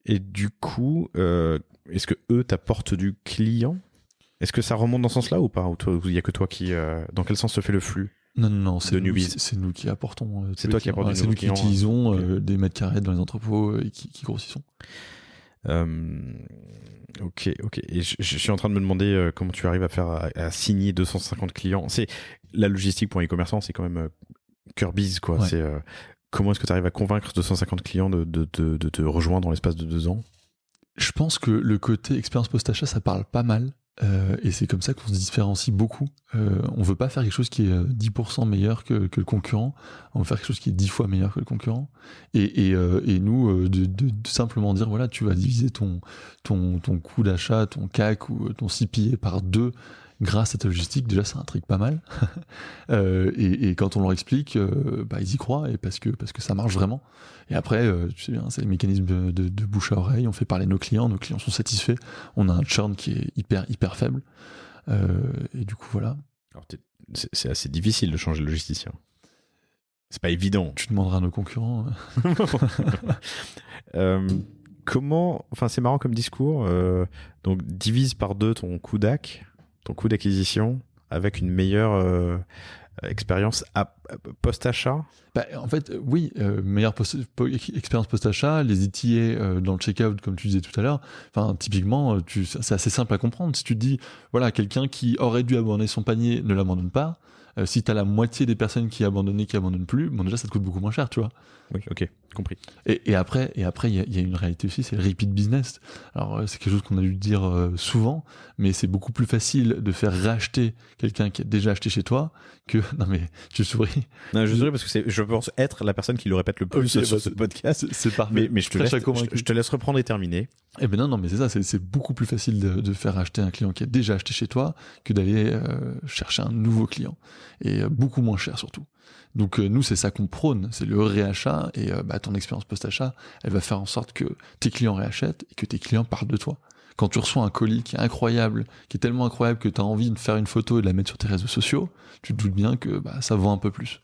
Et du coup, est-ce que eux t'apportent du client? Est-ce que ça remonte dans ce sens-là ou pas? Ou il n'y a que toi qui... dans quel sens se fait le flux?
Non, c'est nous qui apportons.
C'est toi qui apportes
c'est nous qui utilisons des mètres carrés dans les entrepôts et qui grossissons.
Ok. Et je suis en train de me demander comment tu arrives à signer 250 clients. La logistique pour un e-commerçant, c'est quand même cœur bise, quoi.
Ouais.
Comment est-ce que tu arrives à convaincre 250 clients de te rejoindre dans l'espace de 2 ans?
Je pense que le côté expérience post-achat, ça parle pas mal. Et c'est comme ça qu'on se différencie beaucoup. On veut pas faire quelque chose qui est 10% meilleur que le concurrent. On veut faire quelque chose qui est 10 fois meilleur que le concurrent. Et nous, de simplement dire, voilà, tu vas diviser ton coût d'achat, ton CAC ou ton CPA par 2 grâce à ta logistique, déjà c'est un truc pas mal. Et quand on leur explique, ils y croient, et parce que ça marche vraiment. Et après, tu sais bien, c'est le mécanisme de bouche à oreille, on fait parler nos clients sont satisfaits, on a un churn qui est hyper faible. Et du coup, voilà.
Alors, c'est assez difficile de changer de logisticien. C'est pas évident.
Tu demanderas à nos concurrents.
C'est marrant comme discours. Donc, divise par 2 ton coût d'acquisition avec une meilleure expérience post-achat.
En fait, oui, meilleure expérience post-achat, les ETA dans le checkout, comme tu disais tout à l'heure. Enfin, typiquement, c'est assez simple à comprendre. Si tu te dis, voilà, quelqu'un qui aurait dû abandonner son panier ne l'abandonne pas. Si tu as la moitié des personnes qui abandonnent plus, bon déjà ça te coûte beaucoup moins cher, tu vois.
Oui, ok, compris.
Et après, il y a une réalité aussi, c'est le repeat business. Alors c'est quelque chose qu'on a dû dire souvent, mais c'est beaucoup plus facile de faire racheter quelqu'un qui a déjà acheté chez toi que... Non mais, tu souris.
Non, je souris parce que je pense être la personne qui le répète le plus sur ce podcast.
C'est parfait.
Mais je te laisse reprendre et terminer.
Eh ben non, mais c'est ça, c'est beaucoup plus facile de faire acheter un client qui a déjà acheté chez toi que d'aller chercher un nouveau client. Et beaucoup moins cher surtout. Donc nous, c'est ça qu'on prône, c'est le réachat, et ton expérience post-achat, elle va faire en sorte que tes clients réachètent et que tes clients parlent de toi. Quand tu reçois un colis qui est incroyable, qui est tellement incroyable que tu as envie de faire une photo et de la mettre sur tes réseaux sociaux, tu te doutes bien que ça vend un peu plus.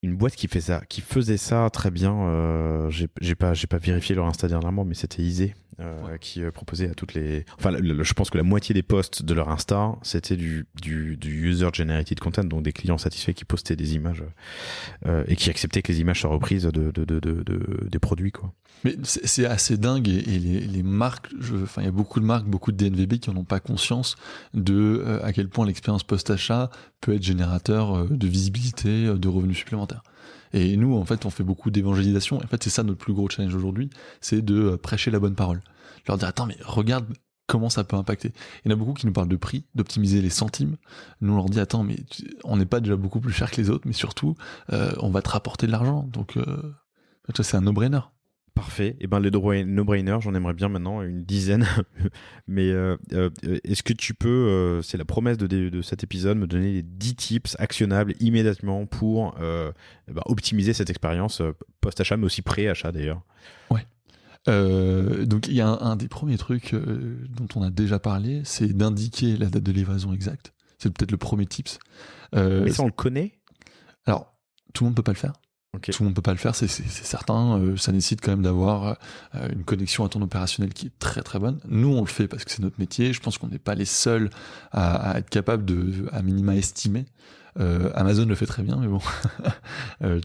Une boîte qui faisait ça très bien, j'ai pas vérifié leur Insta dernièrement, mais c'était Easy. Qui proposait à toutes les... Enfin, je pense que la moitié des posts de leur Insta, c'était du user-generated content, donc des clients satisfaits qui postaient des images et qui acceptaient que les images soient reprises des produits, quoi.
Mais c'est assez dingue, et les marques, il y a beaucoup de marques, beaucoup de DNVB qui n'en ont pas conscience de à quel point l'expérience post-achat peut être générateur de visibilité, de revenus supplémentaires. Et nous, en fait, on fait beaucoup d'évangélisation. En fait, c'est ça notre plus gros challenge aujourd'hui, c'est de prêcher la bonne parole. Leur dire, attends, mais regarde comment ça peut impacter. Il y en a beaucoup qui nous parlent de prix, d'optimiser les centimes. Nous, on leur dit, attends, mais on n'est pas déjà beaucoup plus cher que les autres, mais surtout, on va te rapporter de l'argent. Donc, c'est un no-brainer.
Parfait. Et les no-brainers, j'en aimerais bien maintenant une dizaine. Mais est-ce que tu peux, c'est la promesse de cet épisode, me donner les 10 tips actionnables immédiatement pour optimiser cette expérience post-achat, mais aussi pré-achat d'ailleurs?
Ouais. Donc il y a un des premiers trucs dont on a déjà parlé, c'est d'indiquer la date de livraison exacte. C'est peut-être le premier tips.
Mais ça, on le connaît?
Alors, tout le monde peut pas le faire. Okay. Tout le monde peut pas le faire, c'est certain. Ça nécessite quand même d'avoir une connexion à ton opérationnel qui est très très bonne. Nous, on le fait parce que c'est notre métier. Je pense qu'on n'est pas les seuls à être capable de, à minima, estimer. Amazon le fait très bien, mais bon,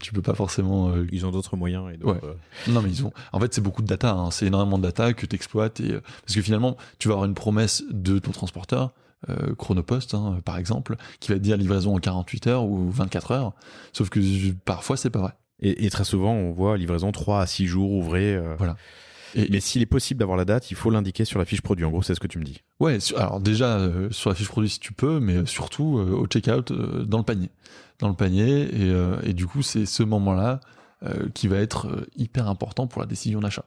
tu peux pas forcément.
Ils ont d'autres moyens. Et d'autres,
ouais. Non, mais ils ont. En fait, c'est beaucoup de data. Hein. C'est énormément de data que tu exploites, parce que finalement, tu vas avoir une promesse de ton transporteur. Chronopost par exemple, qui va te dire livraison en 48 heures ou 24 heures, sauf que parfois c'est pas vrai.
Et très souvent on voit livraison 3 à 6 jours ouvrés.
Voilà.
Mais s'il est possible d'avoir la date, il faut l'indiquer sur la fiche produit. En gros, c'est ce que tu me dis.
Ouais, alors déjà sur la fiche produit si tu peux, mais surtout au checkout dans le panier. Dans le panier, et du coup c'est ce moment-là qui va être hyper important pour la décision d'achat.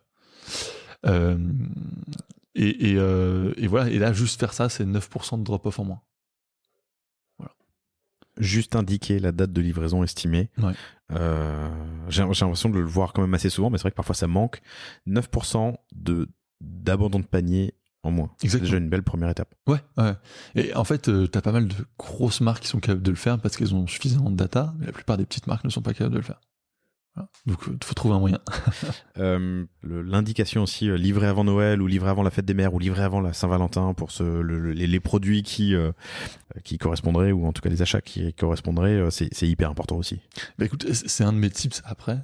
Et voilà, et là, juste faire ça, c'est 9% de drop-off en moins. Voilà.
Juste indiquer la date de livraison estimée.
Ouais.
J'ai l'impression de le voir quand même assez souvent, mais c'est vrai que parfois ça manque. 9% d'abandon de panier en moins.
Exactement.
C'est déjà une belle première étape.
Ouais. Et en fait, t'as pas mal de grosses marques qui sont capables de le faire parce qu'elles ont suffisamment de data, mais la plupart des petites marques ne sont pas capables de le faire. Voilà. Donc il faut trouver un moyen.
L'indication aussi livré avant Noël ou livré avant la fête des mères ou livré avant la Saint-Valentin pour les produits qui correspondraient, ou en tout cas les achats qui correspondraient, c'est hyper important aussi.
Bah écoute, c'est un de mes tips après.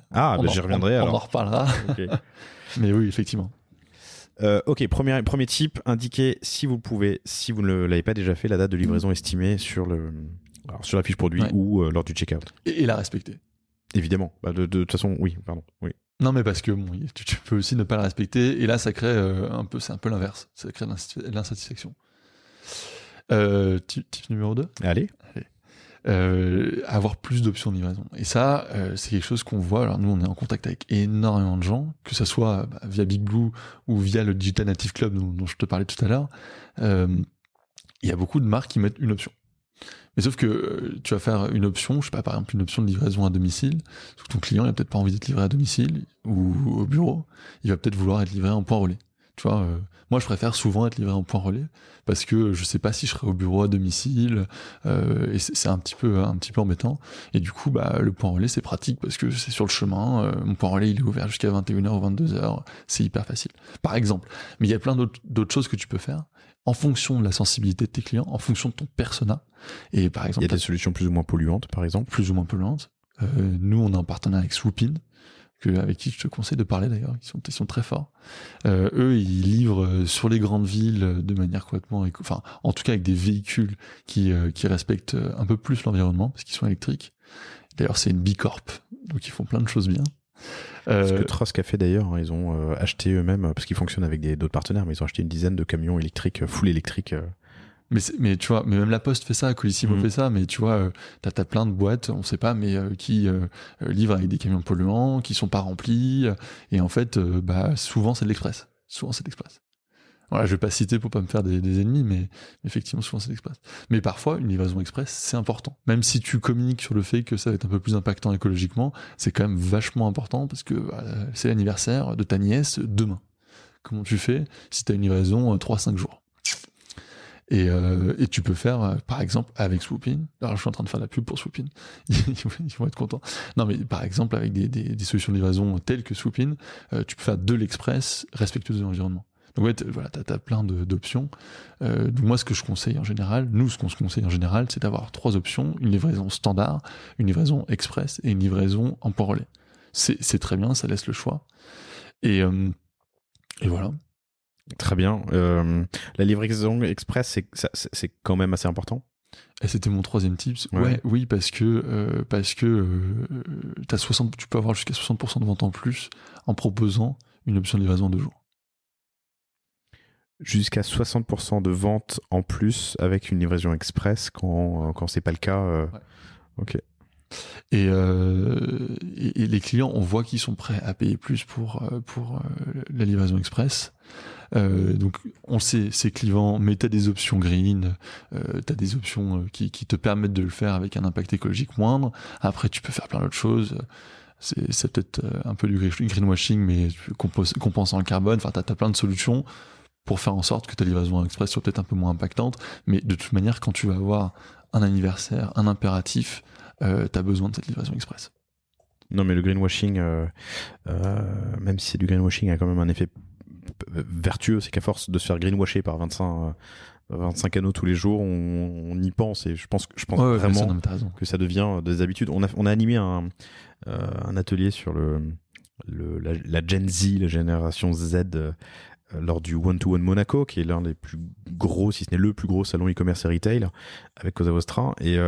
J'y reviendrai alors.
On en reparlera. Okay. Mais oui, effectivement.
Ok, premier tip, indiquez si vous le pouvez, si vous ne l'avez pas déjà fait, la date de livraison estimée sur la fiche produit ou lors du checkout.
Et la respecter.
Évidemment. De toute façon, oui.
Non, mais parce que tu peux aussi ne pas la respecter, et là, ça crée c'est un peu l'inverse. Ça crée l'insatisfaction. Tip numéro 2.
Allez.
Avoir plus d'options de livraison. Et ça, c'est quelque chose qu'on voit. Alors nous, on est en contact avec énormément de gens, que ce soit via Big Blue ou via le Digital Native Club dont je te parlais tout à l'heure. Il y a beaucoup de marques qui mettent une option. Mais sauf que tu vas faire une option, je sais pas, par exemple une option de livraison à domicile, sauf que ton client il a peut-être pas envie d'être livré à domicile ou au bureau, il va peut-être vouloir être livré en point relais. Tu vois, moi je préfère souvent être livré en point relais parce que je sais pas si je serai au bureau à domicile, et c'est un petit peu embêtant. Et du coup, le point relais c'est pratique parce que c'est sur le chemin, mon point relais il est ouvert jusqu'à 21h ou 22h, c'est hyper facile. Par exemple. Mais il y a plein d'autres choses que tu peux faire. en fonction de la sensibilité de tes clients, en fonction de ton persona. Et par exemple,
il y a des solutions plus ou moins polluantes, par exemple.
Plus ou moins polluantes. Nous, on est en partenariat avec Swoopin, avec qui je te conseille de parler d'ailleurs, ils sont très forts. Eux, ils livrent sur les grandes villes de manière complètement, en tout cas avec des véhicules qui respectent un peu plus l'environnement parce qu'ils sont électriques. D'ailleurs, c'est une Bicorp, donc ils font plein de choses bien.
Ce que Trusk a fait d'ailleurs, ils ont acheté eux-mêmes, parce qu'ils fonctionnent avec d'autres partenaires, mais ils ont acheté une dizaine de camions électriques, full électriques.
Mais tu vois, mais même la Poste fait ça, Colissimo fait ça, mais tu vois, t'as plein de boîtes, on sait pas, mais qui livrent avec des camions polluants, qui sont pas remplis, et en fait, souvent c'est de l'express. Voilà, je vais pas citer pour pas me faire des ennemis, mais effectivement, souvent c'est l'express. Mais parfois, une livraison express, c'est important. Même si tu communiques sur le fait que ça va être un peu plus impactant écologiquement, c'est quand même vachement important parce que c'est l'anniversaire de ta nièce demain. Comment tu fais si t'as une livraison 3-5 jours? Et tu peux faire, par exemple, avec Swoopin. Alors, je suis en train de faire la pub pour Swoopin. Ils vont être contents. Non, mais par exemple, avec des solutions de livraison telles que Swoopin, tu peux faire de l'express respectueux de l'environnement. Donc, ouais, voilà, t'as plein d'options. Donc, moi, ce que je conseille en général, ce qu'on se conseille en général, c'est d'avoir 3 options. Une livraison standard, une livraison express et une livraison en point relais. C'est très bien, ça laisse le choix. Et voilà.
Très bien. La livraison express, c'est quand même assez important.
Et c'était mon 3e tips. Oui, parce que tu peux avoir jusqu'à 60% de vente en plus en proposant une option de livraison en 2 jours.
Jusqu'à 60% de vente en plus avec une livraison express quand c'est pas le cas.
Ouais.
Ok.
Et les clients, on voit qu'ils sont prêts à payer plus pour la livraison express. Donc on sait, c'est clivant, mais t'as des options green, t'as des options qui te permettent de le faire avec un impact écologique moindre. Après, tu peux faire plein d'autres choses. C'est peut-être un peu du greenwashing, mais compensant le carbone. Enfin, t'as plein de solutions pour faire en sorte que ta livraison express soit peut-être un peu moins impactante. Mais de toute manière, quand tu vas avoir un anniversaire, un impératif, t'as besoin de cette livraison express.
Non, mais le greenwashing, même si c'est du greenwashing, a quand même un effet vertueux. C'est qu'à force de se faire greenwasher par 25 canaux tous les jours, on y pense, et je pense vraiment que ça devient des habitudes. On a animé un atelier sur la Gen Z, la génération Z, lors du One-to-One Monaco, qui est l'un des plus gros, si ce n'est le plus gros salon e-commerce et retail, avec Cosa Vostra. Et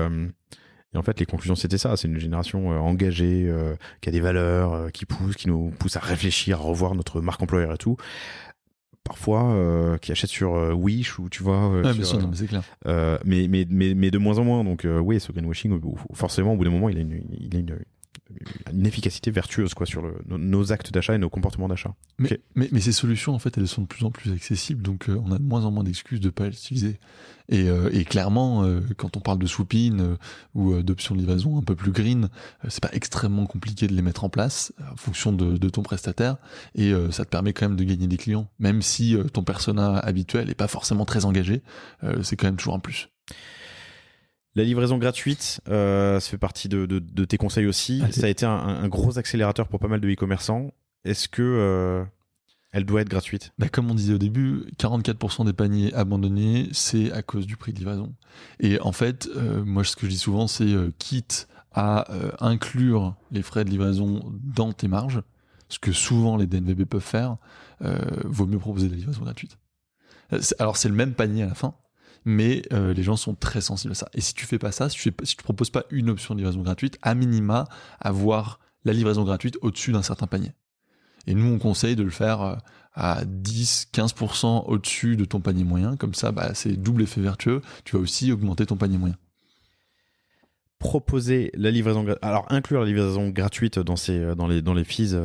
en fait, les conclusions, c'était ça. C'est une génération engagée, qui a des valeurs, qui nous pousse à réfléchir, à revoir notre marque employeur et tout. Parfois, qui achètent sur Wish, ou tu vois.
Bien sûr, non, mais c'est clair.
Mais de moins en moins. Donc, oui, ce greenwashing, forcément, au bout d'un moment, il a une efficacité vertueuse, quoi, sur nos actes d'achat et nos comportements d'achat.
Mais ces solutions, en fait, elles sont de plus en plus accessibles, donc on a de moins en moins d'excuses de ne pas les utiliser. Et clairement, quand on parle de Swoopin ou d'options de livraison un peu plus green, c'est pas extrêmement compliqué de les mettre en place en fonction de ton prestataire, et ça te permet quand même de gagner des clients, même si ton persona habituel est pas forcément très engagé, c'est quand même toujours un plus.
La livraison gratuite, ça fait partie de tes conseils aussi. Ça a été un gros accélérateur pour pas mal de e-commerçants. Est-ce que elle doit être gratuite?
Comme on disait au début, 44% des paniers abandonnés, c'est à cause du prix de livraison. Et en fait, moi, ce que je dis souvent, c'est quitte à inclure les frais de livraison dans tes marges, ce que souvent les DNVB peuvent faire, vaut mieux proposer de la livraison gratuite. Alors, c'est le même panier à la fin, mais les gens sont très sensibles à ça. Et si tu fais pas ça, si tu proposes pas une option de livraison gratuite, à minima, avoir la livraison gratuite au-dessus d'un certain panier. Et nous, on conseille de le faire à 10-15% au-dessus de ton panier moyen. Comme ça, c'est double effet vertueux. Tu vas aussi augmenter ton panier moyen.
Proposer la livraison, alors inclure la livraison gratuite dans les fees,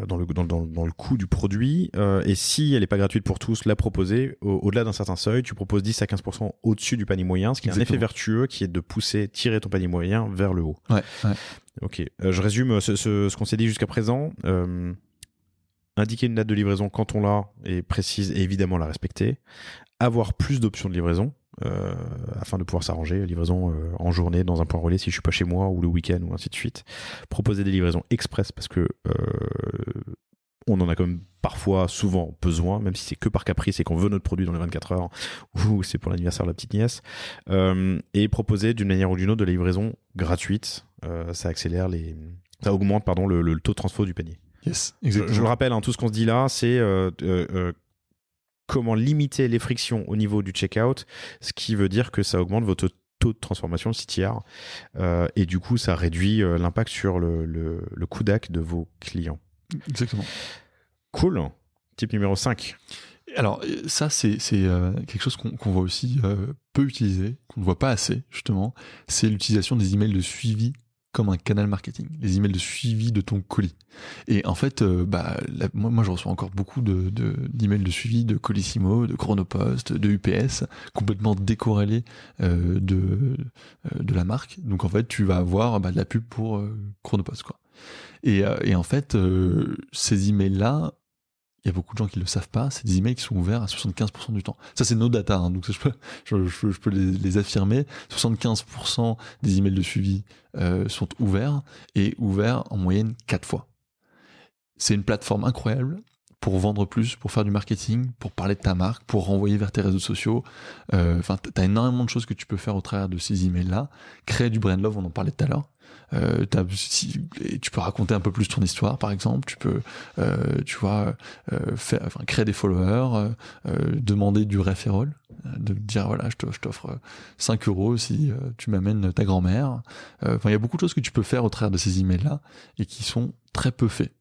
dans le coût du produit, et si elle n'est pas gratuite pour tous, la proposer au-delà d'un certain seuil. Tu proposes 10 à 15% au-dessus du panier moyen, ce qui est un effet vertueux, qui est de tirer ton panier moyen vers le haut.
Ouais.
Ok, je résume ce qu'on s'est dit jusqu'à présent. Indiquer une date de livraison quand on l'a est précise, et évidemment la respecter. Avoir plus d'options de livraison, afin de pouvoir s'arranger, livraison en journée dans un point relais si je suis pas chez moi, ou le week-end, ou ainsi de suite. Proposer des livraisons express, parce que on en a quand même parfois, souvent besoin, même si c'est que par caprice et qu'on veut notre produit dans les 24 heures ou c'est pour l'anniversaire de la petite nièce, et proposer d'une manière ou d'une autre de la livraison gratuite. Ça augmente le taux de transfo du panier.
Yes, exactement.
Je le rappelle, tout ce qu'on se dit là, c'est comment limiter les frictions au niveau du checkout, ce qui veut dire que ça augmente votre taux de transformation CTR, et du coup ça réduit l'impact sur le coût d'acc de vos clients.
Exactement.
Cool. Type numéro 5.
Alors ça c'est quelque chose qu'on voit aussi peu utiliser, qu'on ne voit pas assez justement, c'est l'utilisation des emails de suivi comme un canal marketing, les emails de suivi de ton colis. Et en fait, moi je reçois encore beaucoup d'emails de suivi de Colissimo, de Chronopost, de UPS, complètement décorrélés de la marque. Donc en fait, tu vas avoir de la pub pour Chronopost, quoi. Et en fait, ces emails-là, il y a beaucoup de gens qui ne le savent pas, c'est des emails qui sont ouverts à 75% du temps. Ça, c'est nos data, donc ça, je peux les affirmer. 75% des emails de suivi sont ouverts, et ouverts en moyenne 4 fois. C'est une plateforme incroyable pour vendre plus, pour faire du marketing, pour parler de ta marque, pour renvoyer vers tes réseaux sociaux. Enfin, tu as énormément de choses que tu peux faire au travers de ces emails-là. Créer du brand love, on en parlait tout à l'heure. Tu peux raconter un peu plus ton histoire, par exemple. Tu peux, créer des followers, demander du referral, de dire voilà, je t'offre 5 € si tu m'amènes ta grand-mère. Il y a beaucoup de choses que tu peux faire au travers de ces emails-là et qui sont très peu faits.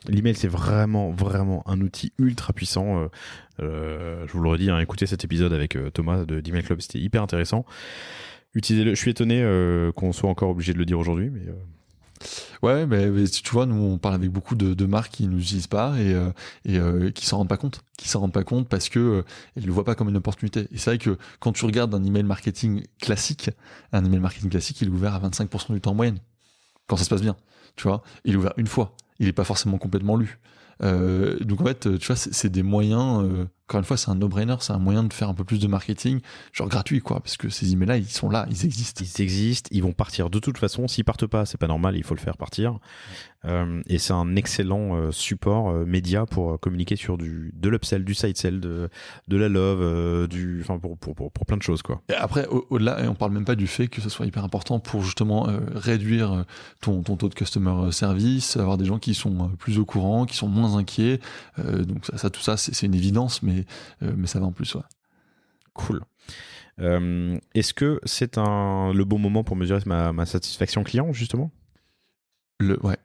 L'email, c'est vraiment, vraiment un outil ultra puissant. Je vous le redis, écoutez cet épisode avec Thomas d'Email Club, c'était hyper intéressant. Utilisez-le. Je suis étonné qu'on soit encore obligé de le dire aujourd'hui, mais...
Ouais, mais tu vois, nous on parle avec beaucoup de marques qui nous utilisent pas et qui s'en rendent pas compte, parce que ils le voient pas comme une opportunité. Et c'est vrai que quand tu regardes un email marketing classique, il est ouvert à 25% du temps en moyenne. Quand ça se passe bien, tu vois, il est ouvert une fois. Il est pas forcément complètement lu. Donc en fait, tu vois, c'est des moyens. Encore une fois, c'est un no-brainer, c'est un moyen de faire un peu plus de marketing, genre gratuit, quoi, parce que ces emails-là, ils sont là, ils existent.
Ils vont partir de toute façon. S'ils partent pas, c'est pas normal, il faut le faire partir. Et c'est un excellent support média pour communiquer sur de l'upsell, du side sell, de la love, pour plein de choses, quoi.
Et après, au-delà, et on parle même pas du fait que ce soit hyper important pour justement réduire ton taux de customer service, avoir des gens qui sont plus au courant, qui sont moins inquiets. Donc tout ça, c'est une évidence, mais ça va en plus, ouais.
Cool. Est-ce que c'est le bon moment pour mesurer ma satisfaction client, justement?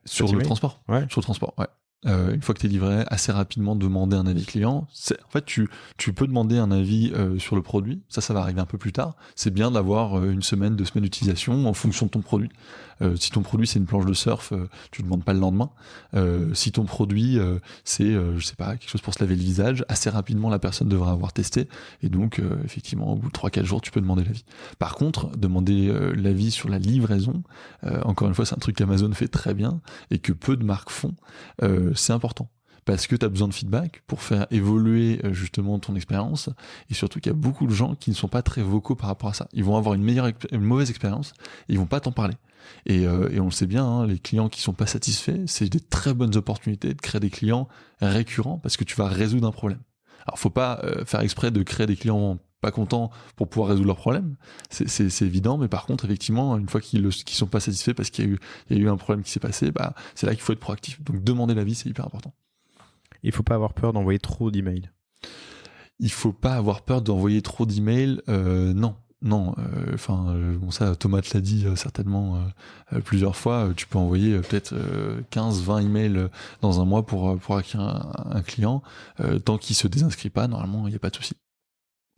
Sur le transport. Ouais. Sur le transport, ouais. Une fois que tu es livré, assez rapidement demander un avis client. En fait, tu peux demander un avis sur le produit. Ça va arriver un peu plus tard. C'est bien d'avoir 1 semaine, 2 semaines d'utilisation en fonction de ton produit. Si ton produit c'est une planche de surf, tu demandes pas le lendemain. Si ton produit c'est je sais pas, quelque chose pour se laver le visage, assez rapidement la personne devra avoir testé, et donc effectivement au bout de 3-4 jours tu peux demander l'avis. Par contre, demander l'avis sur la livraison, encore une fois c'est un truc qu'Amazon fait très bien et que peu de marques font. C'est important, parce que tu as besoin de feedback pour faire évoluer justement ton expérience, et surtout qu'il y a beaucoup de gens qui ne sont pas très vocaux par rapport à ça. Ils vont avoir une mauvaise expérience et ils vont pas t'en parler. Et on le sait bien, les clients qui sont pas satisfaits, c'est des très bonnes opportunités de créer des clients récurrents, parce que tu vas résoudre un problème. Alors faut pas faire exprès de créer des clients pas contents pour pouvoir résoudre leurs problèmes, c'est évident, mais par contre effectivement une fois qu'ils sont pas satisfaits parce qu'il y a eu un problème qui s'est passé, c'est là qu'il faut être proactif. Donc demander l'avis, c'est hyper important.
Il faut pas avoir peur d'envoyer trop d'emails.
Il faut pas avoir peur d'envoyer trop d'emails, non. Ça Thomas te l'a dit certainement plusieurs fois, tu peux envoyer peut-être 15-20 emails dans un mois pour acquérir un client, tant qu'il se désinscrit pas, normalement il n'y a pas de souci.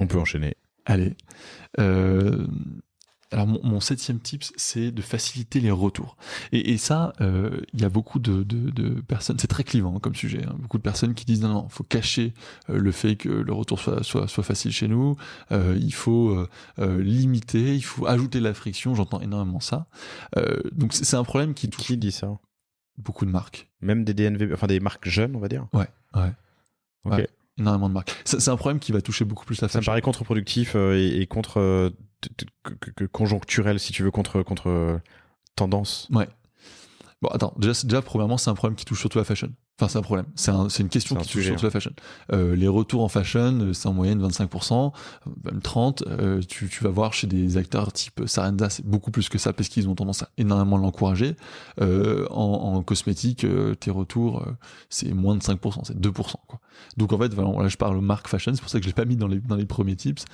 On peut enchaîner.
Allez. Alors mon 7e tips, c'est de faciliter les retours. Et ça, il y a beaucoup de personnes, c'est très clivant comme sujet, hein, beaucoup de personnes qui disent non, faut cacher le fait que le retour soit facile chez nous, il faut limiter, il faut ajouter la friction, j'entends énormément ça. Donc c'est un problème qui touche...
Qui dit ça?
Beaucoup de marques.
Même des DNV, enfin des marques jeunes, on va dire?
Ouais.
Ok.
Ouais. Énormément de marques. C'est un problème qui va toucher beaucoup plus la fashion.
Ça me paraît contre-productif et contre conjoncturel, si tu veux, contre tendance.
Ouais. Bon, attends, déjà, premièrement, c'est un problème qui touche surtout la fashion. Enfin, c'est un problème. C'est une question qui touche surtout la fashion. Les retours en fashion, c'est en moyenne 25%, même 30%. Tu vas voir chez des acteurs type Sarenda, c'est beaucoup plus que ça parce qu'ils ont tendance à énormément l'encourager. En cosmétique, tes retours, c'est moins de 5%, c'est 2%, quoi. Donc, en fait, voilà, là, je parle marque fashion, c'est pour ça que je l'ai pas mis dans les premiers tips.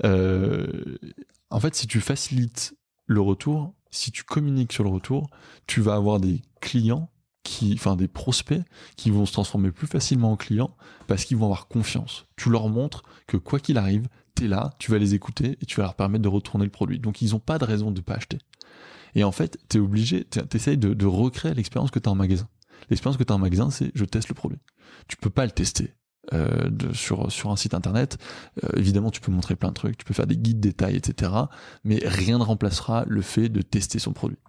En fait, si tu facilites le retour, si tu communiques sur le retour, tu vas avoir des clients des prospects qui vont se transformer plus facilement en clients parce qu'ils vont avoir confiance. Tu leur montres que quoi qu'il arrive, t'es là, tu vas les écouter et tu vas leur permettre de retourner le produit. Donc ils n'ont pas de raison de pas acheter. Et en fait, t'essayes de recréer l'expérience que t'as en magasin. L'expérience que t'as en magasin, c'est je teste le produit. Tu peux pas le tester. Sur un site internet, évidemment tu peux montrer plein de trucs, tu peux faire des guides détails, etc. Mais rien ne remplacera le fait de tester son produit.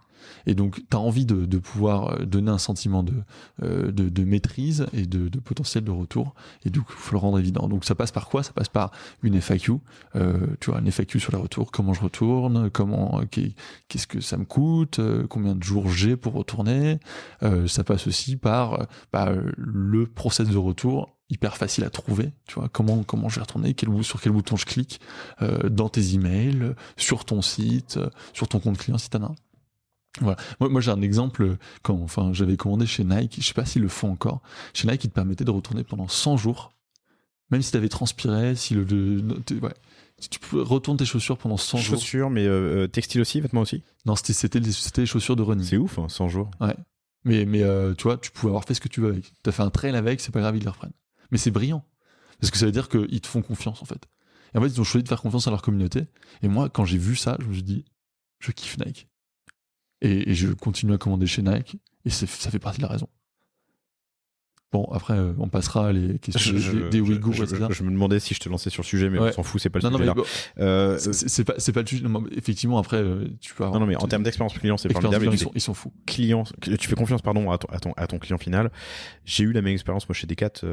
Et donc tu as envie de pouvoir donner un sentiment de maîtrise et de potentiel de retour, et donc il faut le rendre évident. Donc ça passe par quoi? Ça passe par une FAQ, tu vois, une FAQ sur les retours, comment je retourne, qu'est-ce que ça me coûte, combien de jours j'ai pour retourner. Ça passe aussi par le process de retour, hyper facile à trouver, tu vois, comment je vais retourner, sur quel bouton je clique, dans tes emails, sur ton site, sur ton compte client si t'en as un. Voilà. Moi j'ai un exemple, j'avais commandé chez Nike, je sais pas s'ils le font encore, chez Nike ils te permettaient de retourner pendant 100 jours, même si t'avais transpiré, si tu pouvais retourner tes chaussures pendant 100 jours.
Chaussures, mais textile aussi, vêtements aussi?
Non, c'était les chaussures de running.
C'est ouf, 100 jours.
Ouais. Mais tu vois, tu pouvais avoir fait ce que tu veux avec. T'as fait un trail avec, c'est pas grave, ils le reprennent. Mais c'est brillant. Parce que ça veut dire qu'ils te font confiance, en fait. Et en fait, ils ont choisi de faire confiance à leur communauté. Et moi, quand j'ai vu ça, je me suis dit, je kiffe Nike. Et je continue à commander chez Nike. Et ça fait partie de la raison. Bon, après, on passera à les questions des Ouïghours, etc.
Je me demandais si je te lançais sur le sujet, mais on s'en fout, c'est pas le sujet là.
Bon, c'est pas le sujet. Non, effectivement, après, tu peux avoir...
Non, mais en termes d'expérience client, c'est formidable.
Ils sont fous.
Tu fais confiance, à ton client final. J'ai eu la même expérience, moi, chez Decat,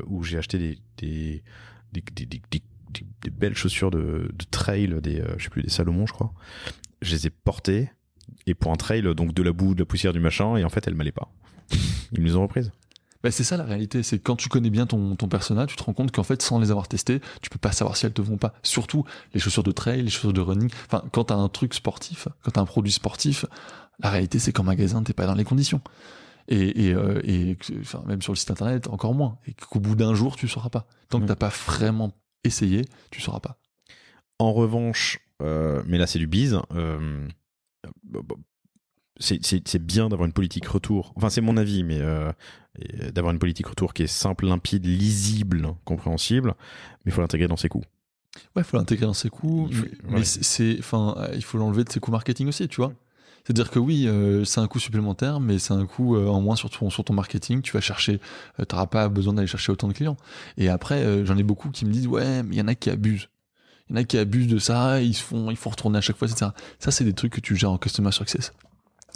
où j'ai acheté des belles chaussures de trail, je sais plus, des Salomon, je crois. Je les ai portées, et pour un trail, donc de la boue, de la poussière, du machin, et en fait, elles m'allaient pas. Ils me les ont reprises.
Bah c'est ça la réalité, c'est que quand tu connais bien ton persona, tu te rends compte qu'en fait sans les avoir testées, tu peux pas savoir si elles te vont pas. Surtout les chaussures de trail, les chaussures de running. Enfin, quand t'as un truc sportif, quand t'as un produit sportif, la réalité c'est qu'en magasin t'es pas dans les conditions. Et même sur le site internet encore moins. Et qu'au bout d'un jour tu sauras pas. Tant que t'as pas vraiment essayé, tu sauras pas.
En revanche, mais là c'est du bise. C'est bien d'avoir une politique retour. Enfin, c'est mon avis, mais d'avoir une politique retour qui est simple, limpide, lisible, compréhensible, mais il faut l'intégrer dans ses coûts.
Ouais, il faut l'intégrer dans ses coûts, mais il faut l'enlever de ses coûts marketing aussi, tu vois. C'est-à-dire que oui, c'est un coût supplémentaire, mais c'est un coût en moins sur ton marketing. Tu vas chercher, t'auras pas besoin d'aller chercher autant de clients. Et après, j'en ai beaucoup qui me disent ouais, mais il y en a qui abusent. Il y en a qui abusent de ça, il faut retourner à chaque fois, etc. Ça, c'est des trucs que tu gères en customer success.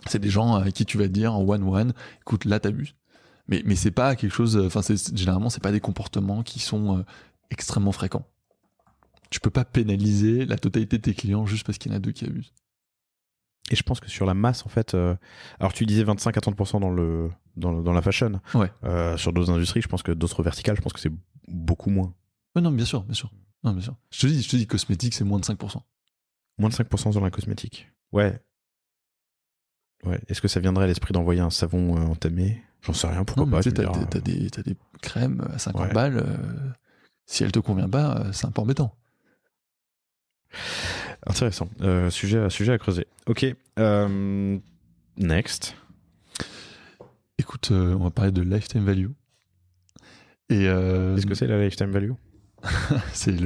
C'est des gens à qui tu vas dire en one-one, écoute, là t'abuses. Mais c'est pas quelque chose, généralement c'est pas des comportements qui sont extrêmement fréquents. Tu peux pas pénaliser la totalité de tes clients juste parce qu'il y en a deux qui abusent.
Et je pense que sur la masse, en fait, alors tu disais 25 à 30% dans la fashion.
Ouais.
Sur d'autres industries, je pense que d'autres verticales, je pense que c'est beaucoup moins.
Ouais, non, bien sûr. Non, bien sûr. Je te dis, cosmétique, c'est moins de 5%.
Moins de 5% dans la cosmétique. Ouais. Est-ce que ça viendrait à l'esprit d'envoyer un savon entamé? J'en sais rien, pourquoi pas.
T'as des crèmes à 50 balles. Si elles te conviennent pas, c'est un peu embêtant.
Intéressant. Sujet à creuser. Ok. Next.
Écoute, on va parler de lifetime value. Et
qu'est-ce que c'est la lifetime value?
C'est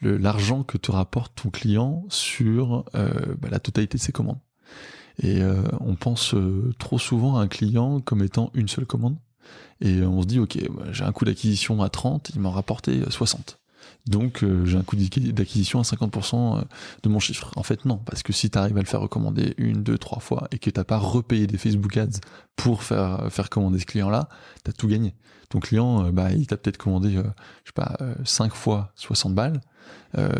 l'argent que te rapporte ton client sur la totalité de ses commandes. Et on pense trop souvent à un client comme étant une seule commande. Et on se dit, ok, j'ai un coût d'acquisition à 30, il m'a rapporté 60. Donc j'ai un coût d'acquisition à 50% de mon chiffre. En fait non, parce que si tu arrives à le faire recommander 1, 2, 3 fois et que t'as pas repayé des Facebook Ads pour faire commander ce client-là, t'as tout gagné. Ton client, il t'a peut-être commandé 5 fois 60 balles,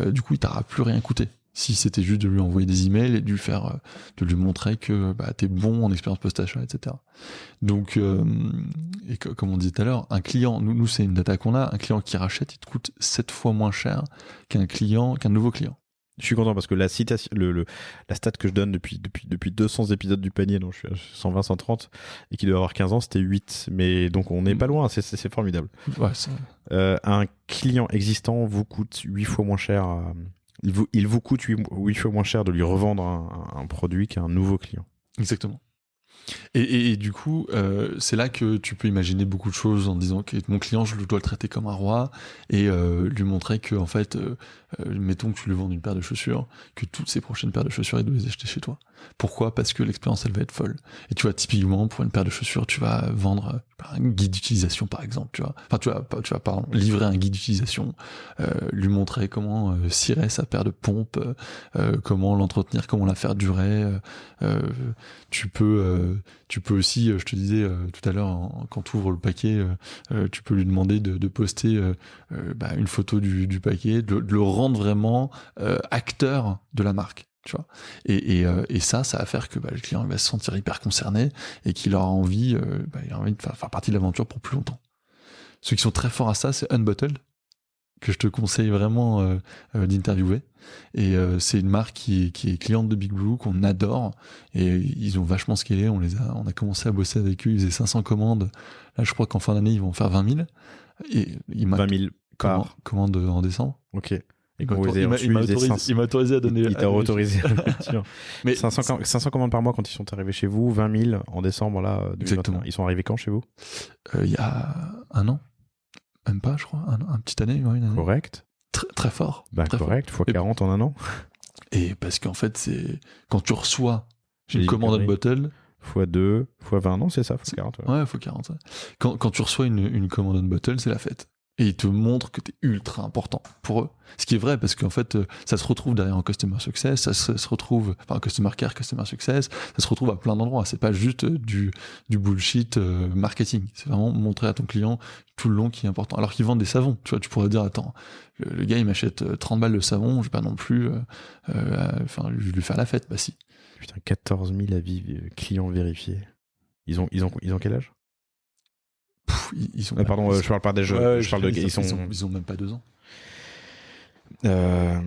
du coup il t'aura plus rien coûté. Si c'était juste de lui envoyer des emails et de lui montrer que t'es bon en expérience post-achat, etc. Donc, comme on disait tout à l'heure, un client, nous c'est une data qu'on a, un client qui rachète, il te coûte 7 fois moins cher qu'un nouveau client.
Je suis content parce que la citation, la stat que je donne depuis 200 épisodes du panier, donc je suis à 120, 130, et qui doit avoir 15 ans, c'était 8. Mais donc on n'est pas loin, c'est formidable.
Ouais,
un client existant vous coûte 8 fois moins cher. Il vous coûte 8 fois moins cher de lui revendre un produit qu'un nouveau client.
Exactement. Et du coup, c'est là que tu peux imaginer beaucoup de choses en disant que mon client, je dois le traiter comme un roi et lui montrer que, en fait, mettons que tu lui vends une paire de chaussures, que toutes ses prochaines paires de chaussures, il doit les acheter chez toi. Pourquoi ? Parce que l'expérience, elle va être folle. Et tu vois, typiquement, pour une paire de chaussures, tu vas vendre un guide d'utilisation, par exemple, tu vois. Enfin, tu vas livrer un guide d'utilisation, lui montrer comment cirer sa paire de pompes, comment l'entretenir, comment la faire durer. Tu peux aussi, je te disais tout à l'heure, quand tu ouvres le paquet, tu peux lui demander de poster une photo du paquet, de le rendre vraiment acteur de la marque. Tu vois, et ça va faire que le client il va se sentir hyper concerné et qu'il aura envie, il a envie de faire partie de l'aventure pour plus longtemps. Ceux qui sont très forts à ça, c'est Unbottled, que je te conseille vraiment d'interviewer. Et c'est une marque qui est cliente de Big Blue, qu'on adore, et ils ont vachement scalé. On a commencé à bosser avec eux, ils faisaient 500 commandes. Là, je crois qu'en fin d'année, ils vont faire 20 000. Et
20 000 par
commandes en décembre.
Ok. Et
il m'a autorisé à donner.
Il t'a autorisé à le dire. Mais 500 commandes par mois quand ils sont arrivés chez vous, 20 000 en décembre là.
Exactement.
Ils sont arrivés quand chez vous ?
Il y a un an, même pas, je crois, une petite année, une année.
Correct.
Très fort.
Très correct. Fois 40 en un an.
Et parce qu'en fait, c'est quand tu reçois une commande Unbottled.
Fois 2, fois 20, non, c'est ça, fois 40.
Ouais, fois 40. Ouais. Quand tu reçois une commande Unbottled, c'est la fête. Et ils te montrent que tu es ultra important pour eux. Ce qui est vrai, parce qu'en fait, ça se retrouve derrière en Customer Success, ça se retrouve, enfin, Customer Care, Customer Success, ça se retrouve à plein d'endroits. C'est pas juste du bullshit marketing. C'est vraiment montrer à ton client tout le long qui est important. Alors qu'ils vendent des savons. Tu vois, tu pourrais dire, attends, le gars, il m'achète 30 balles de savon, je vais pas non plus lui faire la fête. Bah si.
Putain, 14 000 avis clients vérifiés. Ils ont quel âge ? Pardon, je parle pas des jeux.
Ouais,
je parle de.
Ils ont même pas 2 ans.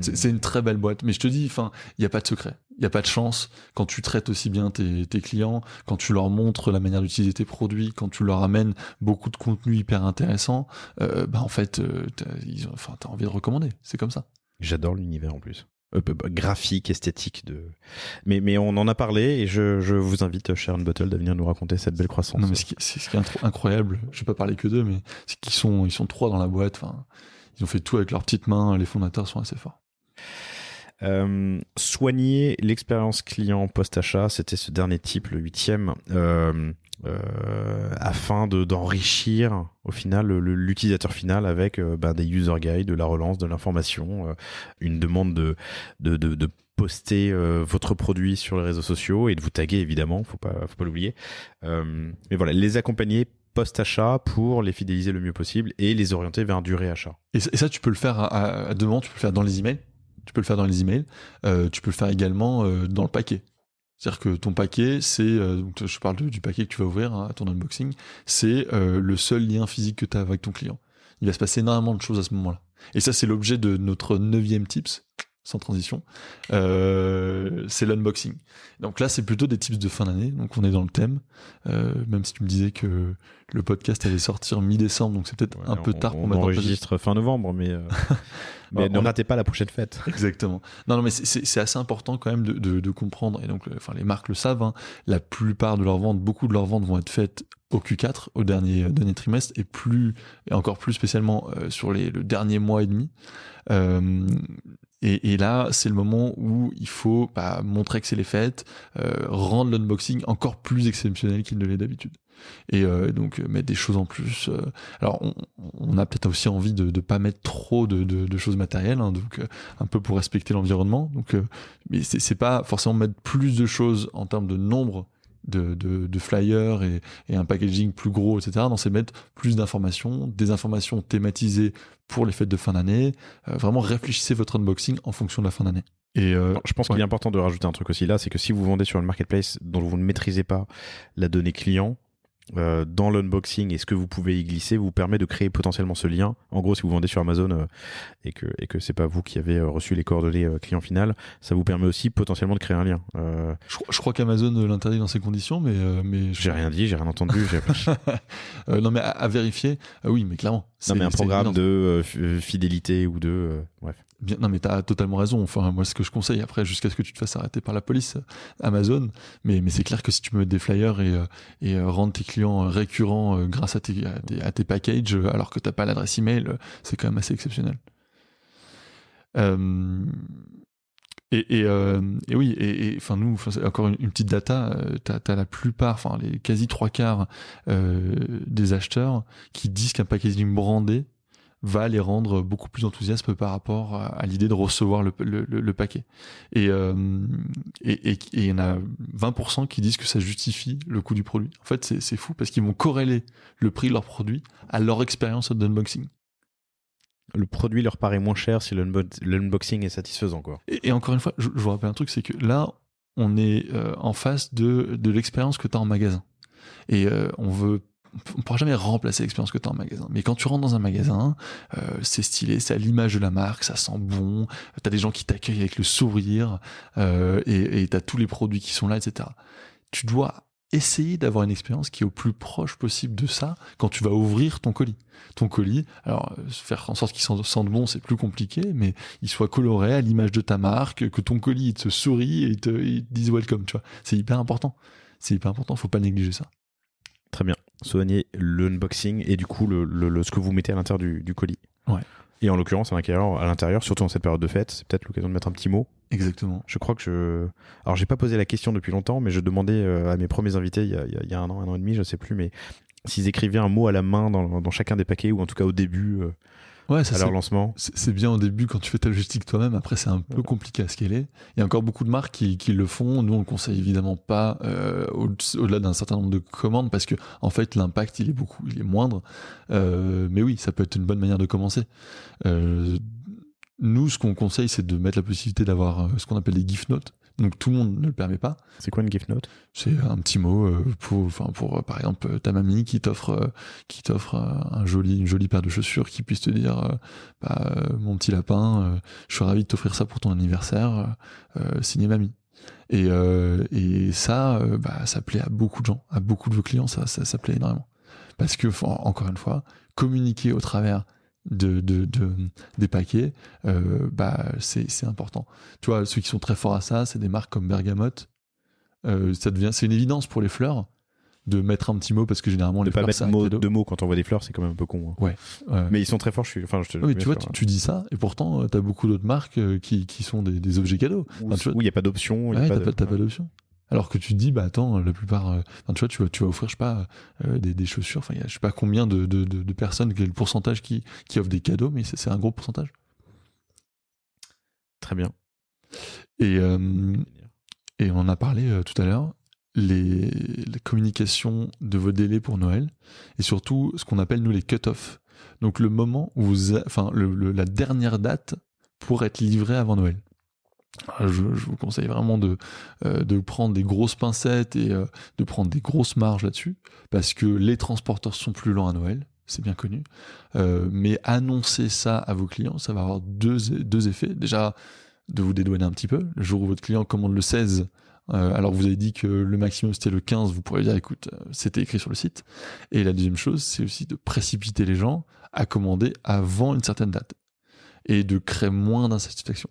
C'est une très belle boîte, mais je te dis, il n'y a pas de secret, il n'y a pas de chance. Quand tu traites aussi bien tes clients, quand tu leur montres la manière d'utiliser tes produits, quand tu leur amènes beaucoup de contenu hyper intéressant, en fait, t'as envie de recommander. C'est comme ça.
J'adore l'univers en plus. Graphique, esthétique mais on en a parlé et je vous invite, cher Unbottled, à venir nous raconter cette belle croissance.
Non, mais ce qui est incroyable, je vais pas parler que d'eux, mais c'est qu'ils sont 3 dans la boîte. Ils ont fait tout avec leurs petites mains. Les fondateurs sont assez forts.
Soigner l'expérience client post-achat, c'était ce dernier type, le 8e, afin d'enrichir au final l'utilisateur final avec des user guides, de la relance, de l'information, une demande de poster votre produit sur les réseaux sociaux et de vous taguer évidemment, faut pas l'oublier. Mais voilà, les accompagner post-achat pour les fidéliser le mieux possible et les orienter vers un du réachat. Et
ça, tu peux le faire à demande, tu peux le faire dans les emails. Tu peux le faire également dans le paquet. C'est-à-dire que ton paquet, donc je parle du paquet que tu vas ouvrir à ton unboxing, c'est le seul lien physique que tu as avec ton client. Il va se passer énormément de choses à ce moment-là. Et ça, c'est l'objet de notre 9e tips, sans transition, c'est l'unboxing. Donc là, c'est plutôt des tips de fin d'année, donc on est dans le thème, même si tu me disais que le podcast allait sortir mi-décembre, donc c'est peut-être un peu tard pour mettre en place.
On enregistre fin novembre, mais ne ratez pas la prochaine fête.
Exactement. Non, mais c'est assez important quand même de comprendre, et donc les marques le savent, hein, la plupart de leurs ventes, beaucoup de leurs ventes vont être faites au Q4, au dernier trimestre, et encore plus spécialement sur le dernier mois et demi. Et là, c'est le moment où il faut montrer que c'est les fêtes, rendre l'unboxing encore plus exceptionnel qu'il ne l'est d'habitude. Et donc mettre des choses en plus. Alors on a peut-être aussi envie de pas mettre trop de choses matérielles, hein, donc un peu pour respecter l'environnement. Donc, mais c'est pas forcément mettre plus de choses en termes de nombre de flyers et un packaging plus gros, etc. Non, c'est mettre plus d'informations, des informations thématisées pour les fêtes de fin d'année. Vraiment, réfléchissez votre unboxing en fonction de la fin d'année. Et
je pense qu'il est important de rajouter un truc aussi là, c'est que si vous vendez sur une marketplace dont vous ne maîtrisez pas la donnée client, dans l'unboxing et ce que vous pouvez y glisser vous permet de créer potentiellement ce lien. En gros, si vous vendez sur Amazon et que c'est pas vous qui avez reçu les coordonnées client final, ça vous permet aussi potentiellement de créer un lien.
Je crois qu'Amazon l'interdit dans ces conditions, mais
j'ai rien dit, j'ai rien entendu.
Non, mais à vérifier. Oui, mais clairement.
Non, mais un programme de fidélité ou de bref.
Bien, non, mais t'as totalement raison. Enfin, moi, ce que je conseille après, jusqu'à ce que tu te fasses arrêter par la police, Amazon. Mais c'est clair que si tu peux mettre des flyers et rendre tes clients récurrents grâce à tes packages, alors que t'as pas l'adresse email, c'est quand même assez exceptionnel. Et oui, enfin nous, c'est encore une petite data. T'as la plupart, enfin les quasi 3/4 des acheteurs qui disent qu'un packaging brandé va les rendre beaucoup plus enthousiastes par rapport à l'idée de recevoir le paquet. Et il y en a 20% qui disent que ça justifie le coût du produit. En fait, c'est fou parce qu'ils vont corréler le prix de leur produit à leur expérience d'unboxing.
Le produit leur paraît moins cher si l'unboxing est satisfaisant, quoi.
Et encore une fois, je vous rappelle un truc, c'est que là, on est en face de l'expérience que tu as en magasin. Et on pourra jamais remplacer l'expérience que tu as en magasin. Mais quand tu rentres dans un magasin, c'est stylé, c'est à l'image de la marque, ça sent bon, tu as des gens qui t'accueillent avec le sourire, et tu as tous les produits qui sont là, etc. Tu dois essayer d'avoir une expérience qui est au plus proche possible de ça quand tu vas ouvrir ton colis. Ton colis, alors faire en sorte qu'il sente bon, c'est plus compliqué, mais il soit coloré à l'image de ta marque, que ton colis il te sourit et il te dise welcome, tu vois. C'est hyper important. Faut pas négliger ça.
Très bien. Soignez l'unboxing et du coup ce que vous mettez à l'intérieur du colis.
Ouais.
Et en l'occurrence, à l'intérieur, surtout en cette période de fête, c'est peut-être l'occasion de mettre un petit mot.
Exactement.
Je crois que alors j'ai pas posé la question depuis longtemps, mais je demandais à mes premiers invités il y a un an et demi, je sais plus, mais s'ils écrivaient un mot à la main dans chacun des paquets, ou en tout cas au début, à leur lancement.
C'est bien au début quand tu fais ta logistique toi-même, après c'est un peu compliqué à scaler. Il y a encore beaucoup de marques qui le font, nous on le conseille évidemment pas au-delà d'un certain nombre de commandes, parce que en fait l'impact il est moindre, mais oui, ça peut être une bonne manière de commencer. Nous, ce qu'on conseille, c'est de mettre la possibilité d'avoir ce qu'on appelle des gift notes. Donc tout le monde ne le permet pas.
C'est quoi une gift note ?
C'est un petit mot pour par exemple ta mamie qui t'offre une jolie paire de chaussures, qui puisse te dire mon petit lapin, je suis ravi de t'offrir ça pour ton anniversaire, signé mamie. Et ça plaît à beaucoup de gens, à beaucoup de vos clients, ça plaît énormément. Parce que encore une fois, communiquer au travers des paquets, c'est important. Tu vois, ceux qui sont très forts à ça, c'est des marques comme Bergamote. C'est une évidence pour les fleurs de mettre un petit mot, parce que généralement les fleurs,
pas mettre deux mots quand on voit des fleurs, c'est quand même un peu con. Hein.
Ouais.
Mais ils sont très forts.
Oui, tu vois, tu dis ça, et pourtant t'as beaucoup d'autres marques qui sont des objets cadeaux.
Où il n'y a pas d'option.
T'as pas d'option. Alors que tu te dis, attends, la plupart, tu vas offrir, je sais pas, des chaussures. Enfin, il y a, je sais pas combien de personnes, quel pourcentage qui offrent des cadeaux, mais c'est un gros pourcentage.
Très bien.
Et on en a parlé tout à l'heure, les communications de vos délais pour Noël, et surtout ce qu'on appelle nous les cut-off. Donc le moment où la dernière date pour être livré avant Noël. Je vous conseille vraiment de prendre des grosses pincettes et de prendre des grosses marges là-dessus, parce que les transporteurs sont plus lents à Noël, c'est bien connu. Mais annoncer ça à vos clients, ça va avoir deux effets. Déjà, de vous dédouaner un petit peu. Le jour où votre client commande le 16, alors vous avez dit que le maximum c'était le 15, vous pourrez dire écoute, c'était écrit sur le site. Et la deuxième chose, c'est aussi de précipiter les gens à commander avant une certaine date et de créer moins d'insatisfaction.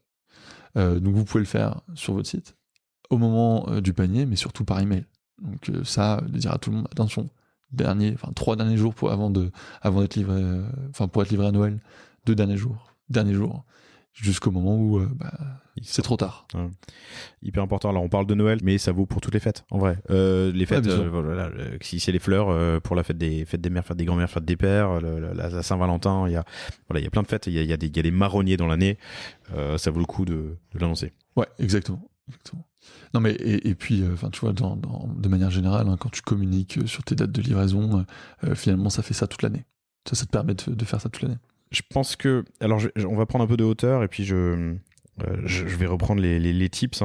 Donc vous pouvez le faire sur votre site au moment du panier, mais surtout par email. Donc de dire à tout le monde attention, 3 derniers jours avant d'être livré, pour être livré à Noël, 2 derniers jours, jusqu'au moment où c'est trop tard.
Ouais. Hyper important. Alors on parle de Noël, mais ça vaut pour toutes les fêtes en vrai. Les fêtes, si c'est les fleurs, pour la fête des mères, fête des grand-mères, fête des pères, la Saint-Valentin, il y a plein de fêtes. Il y a des marronniers dans l'année. Ça vaut le coup de l'annoncer.
Ouais, exactement. Exactement. Non mais et puis tu vois de manière générale quand tu communiques sur tes dates de livraison finalement ça fait ça toute l'année. Ça te permet de faire ça toute l'année.
Je pense que alors on va prendre un peu de hauteur et puis je vais reprendre les tips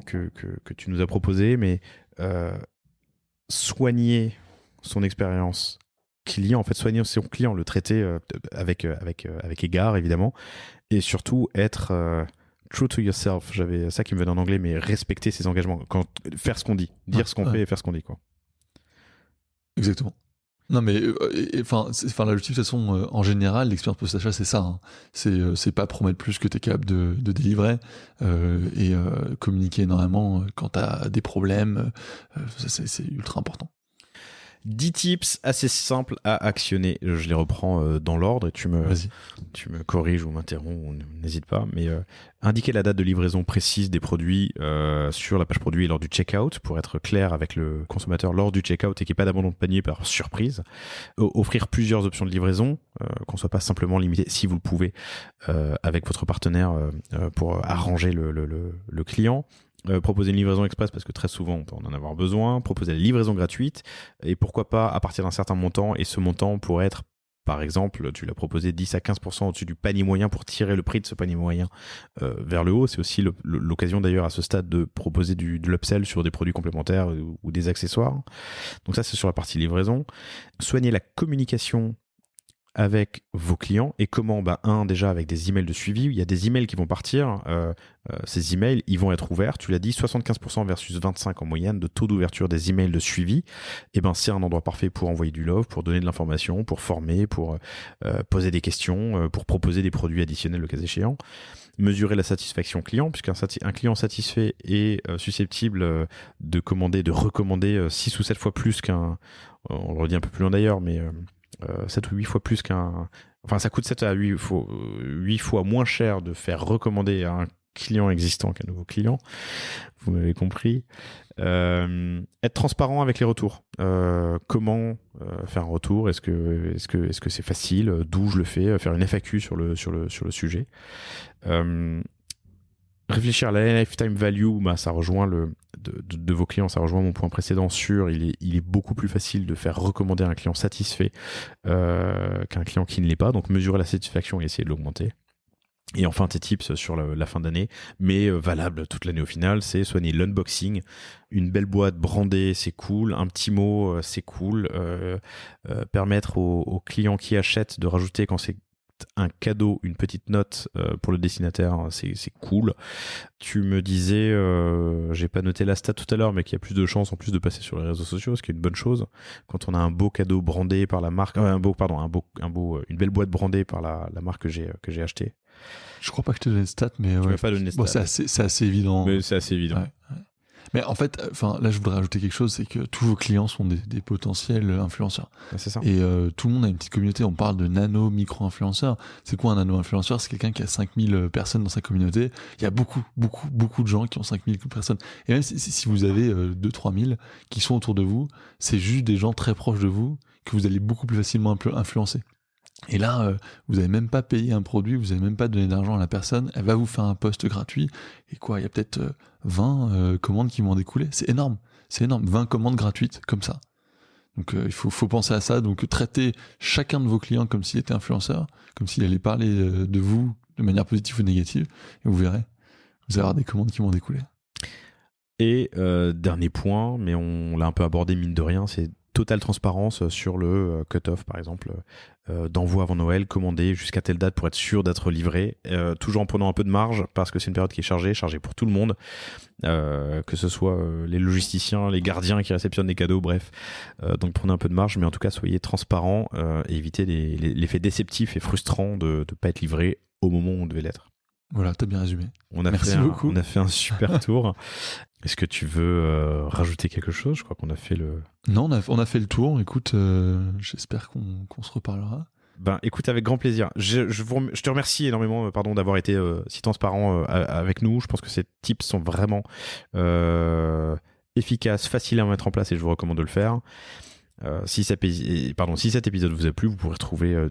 que tu nous as proposés, mais soigner son expérience client, en fait soigner son client, le traiter avec égard évidemment, et surtout être true to yourself. J'avais ça qui me venait en anglais, mais respecter ses engagements, faire ce qu'on dit, dire ce qu'on fait et faire ce qu'on dit, quoi.
Exactement. Non mais l'objectif de toute façon en général l'expérience post-achat c'est ça hein. C'est pas promettre plus que t'es capable de délivrer et communiquer énormément quand t'as des problèmes, c'est ultra important.
10 tips assez simples à actionner. Je les reprends dans l'ordre et tu me corriges ou m'interromps, n'hésite pas. Mais indiquer la date de livraison précise des produits sur la page produit et lors du checkout pour être clair avec le consommateur lors du checkout et qu'il n'y ait pas d'abandon de panier par surprise. Offrir plusieurs options de livraison, qu'on ne soit pas simplement limité, si vous le pouvez, avec votre partenaire pour arranger le client. Proposer une livraison express parce que très souvent on peut en avoir besoin, proposer la livraison gratuite et pourquoi pas à partir d'un certain montant, et ce montant pourrait être par exemple, tu l'as proposé 10 à 15% au-dessus du panier moyen pour tirer le prix de ce panier moyen vers le haut. C'est aussi l'occasion d'ailleurs à ce stade de proposer de l'upsell sur des produits complémentaires ou des accessoires. Donc ça c'est sur la partie livraison. Soigner la communication avec vos clients. Et comment? Déjà avec des emails de suivi. Il y a des emails qui vont partir. Ces emails, ils vont être ouverts. Tu l'as dit, 75% versus 25% en moyenne de taux d'ouverture des emails de suivi. C'est un endroit parfait pour envoyer du love, pour donner de l'information, pour former, pour poser des questions, pour proposer des produits additionnels le cas échéant. Mesurer la satisfaction client, puisqu'un client satisfait est susceptible de recommander 6 ou 7 fois plus qu'un... On le redit un peu plus loin d'ailleurs, mais... 7 ou 8 fois plus qu'un... Enfin, ça coûte 7 à 8 fois moins cher de faire recommander à un client existant qu'un nouveau client. Vous m'avez compris. Être transparent avec les retours. Comment faire un retour? Est-ce que c'est facile? D'où je le fais? Faire une FAQ sur le sujet. Réfléchir à la lifetime value, ça rejoint de vos clients, ça rejoint mon point précédent sur il est beaucoup plus facile de faire recommander un client satisfait qu'un client qui ne l'est pas. Donc mesurer la satisfaction et essayer de l'augmenter. Et enfin tes tips sur la fin d'année, mais valable toute l'année au final, c'est soigner l'unboxing. Une belle boîte brandée, c'est cool. Un petit mot, c'est cool. Permettre aux clients qui achètent de rajouter quand c'est un cadeau, une petite note pour le destinataire, c'est cool. Tu me disais, j'ai pas noté la stat tout à l'heure, mais qu'il y a plus de chances en plus de passer sur les réseaux sociaux, ce qui est une bonne chose. Quand on a un beau cadeau brandé par la marque, une belle boîte brandée par la marque que j'ai achetée.
Je crois pas que je te donne les stats, mais
je vais pas donner les stats.
C'est assez évident.
Mais c'est assez évident.
Ouais. Mais en fait, là, je voudrais rajouter quelque chose, c'est que tous vos clients sont des potentiels influenceurs.
C'est ça.
Et tout le monde a une petite communauté. On parle de nano, micro-influenceurs. C'est quoi un nano-influenceur? C'est quelqu'un qui a 5000 personnes dans sa communauté. Il y a beaucoup de gens qui ont 5000 personnes. Et même si vous avez 2-3 000 qui sont autour de vous, c'est juste des gens très proches de vous que vous allez beaucoup plus facilement influencer. Et là, vous n'avez même pas payé un produit, vous n'avez même pas donné d'argent à la personne, elle va vous faire un post gratuit, et quoi, il y a peut-être 20 commandes qui vont en découler. C'est énorme, 20 commandes gratuites, comme ça. Donc il faut penser à ça, donc traitez chacun de vos clients comme s'il était influenceur, comme s'il allait parler de vous de manière positive ou négative, et vous verrez, vous allez avoir des commandes qui vont en découler.
Et dernier point, mais on l'a un peu abordé mine de rien, c'est totale transparence sur le cut-off, par exemple, d'envoi avant Noël, commandé jusqu'à telle date pour être sûr d'être livré, toujours en prenant un peu de marge, parce que c'est une période qui est chargée pour tout le monde, que ce soit les logisticiens, les gardiens qui réceptionnent des cadeaux, bref. Donc prenez un peu de marge, mais en tout cas, soyez transparents et évitez l'effet déceptif et frustrant de ne pas être livré au moment où on devait l'être.
Voilà, t'as bien résumé.
Merci beaucoup. On a fait un super tour. Est-ce que tu veux rajouter quelque chose? Je crois qu'on a fait le...
Non, on a fait le tour. Écoute, j'espère qu'on se reparlera.
Écoute, avec grand plaisir. Je te remercie énormément d'avoir été si transparent avec nous. Je pense que ces tips sont vraiment efficaces, faciles à mettre en place et je vous recommande de le faire. Si cet épisode vous a plu, vous pourrez retrouver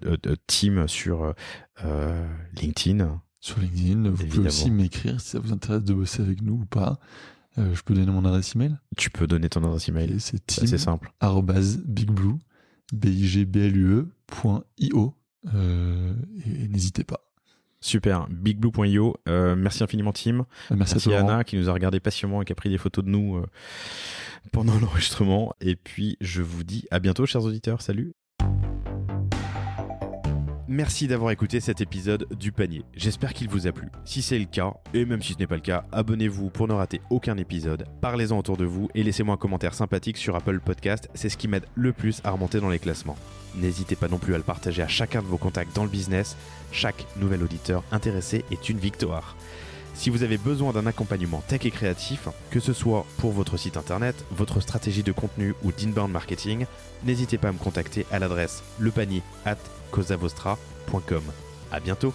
Tim sur LinkedIn,
sur LinkedIn. Vous pouvez aussi m'écrire si ça vous intéresse de bosser avec nous ou pas. Je peux donner mon adresse email.
Tu peux donner ton adresse email.
C'est
assez simple.
@bigblue, bigblue.io. Et n'hésitez pas.
Super, bigblue.io. Merci infiniment, Tim.
Merci
à Anna qui nous a regardé patiemment et qui a pris des photos de nous pendant l'enregistrement. Et puis, je vous dis à bientôt, chers auditeurs. Salut. Merci d'avoir écouté cet épisode du Panier. J'espère qu'il vous a plu. Si c'est le cas, et même si ce n'est pas le cas, abonnez-vous pour ne rater aucun épisode. Parlez-en autour de vous et laissez-moi un commentaire sympathique sur Apple Podcast. C'est ce qui m'aide le plus à remonter dans les classements. N'hésitez pas non plus à le partager à chacun de vos contacts dans le business. Chaque nouvel auditeur intéressé est une victoire. Si vous avez besoin d'un accompagnement tech et créatif, que ce soit pour votre site internet, votre stratégie de contenu ou d'inbound marketing, n'hésitez pas à me contacter à l'adresse lepanier@cosavostra.com. À bientôt.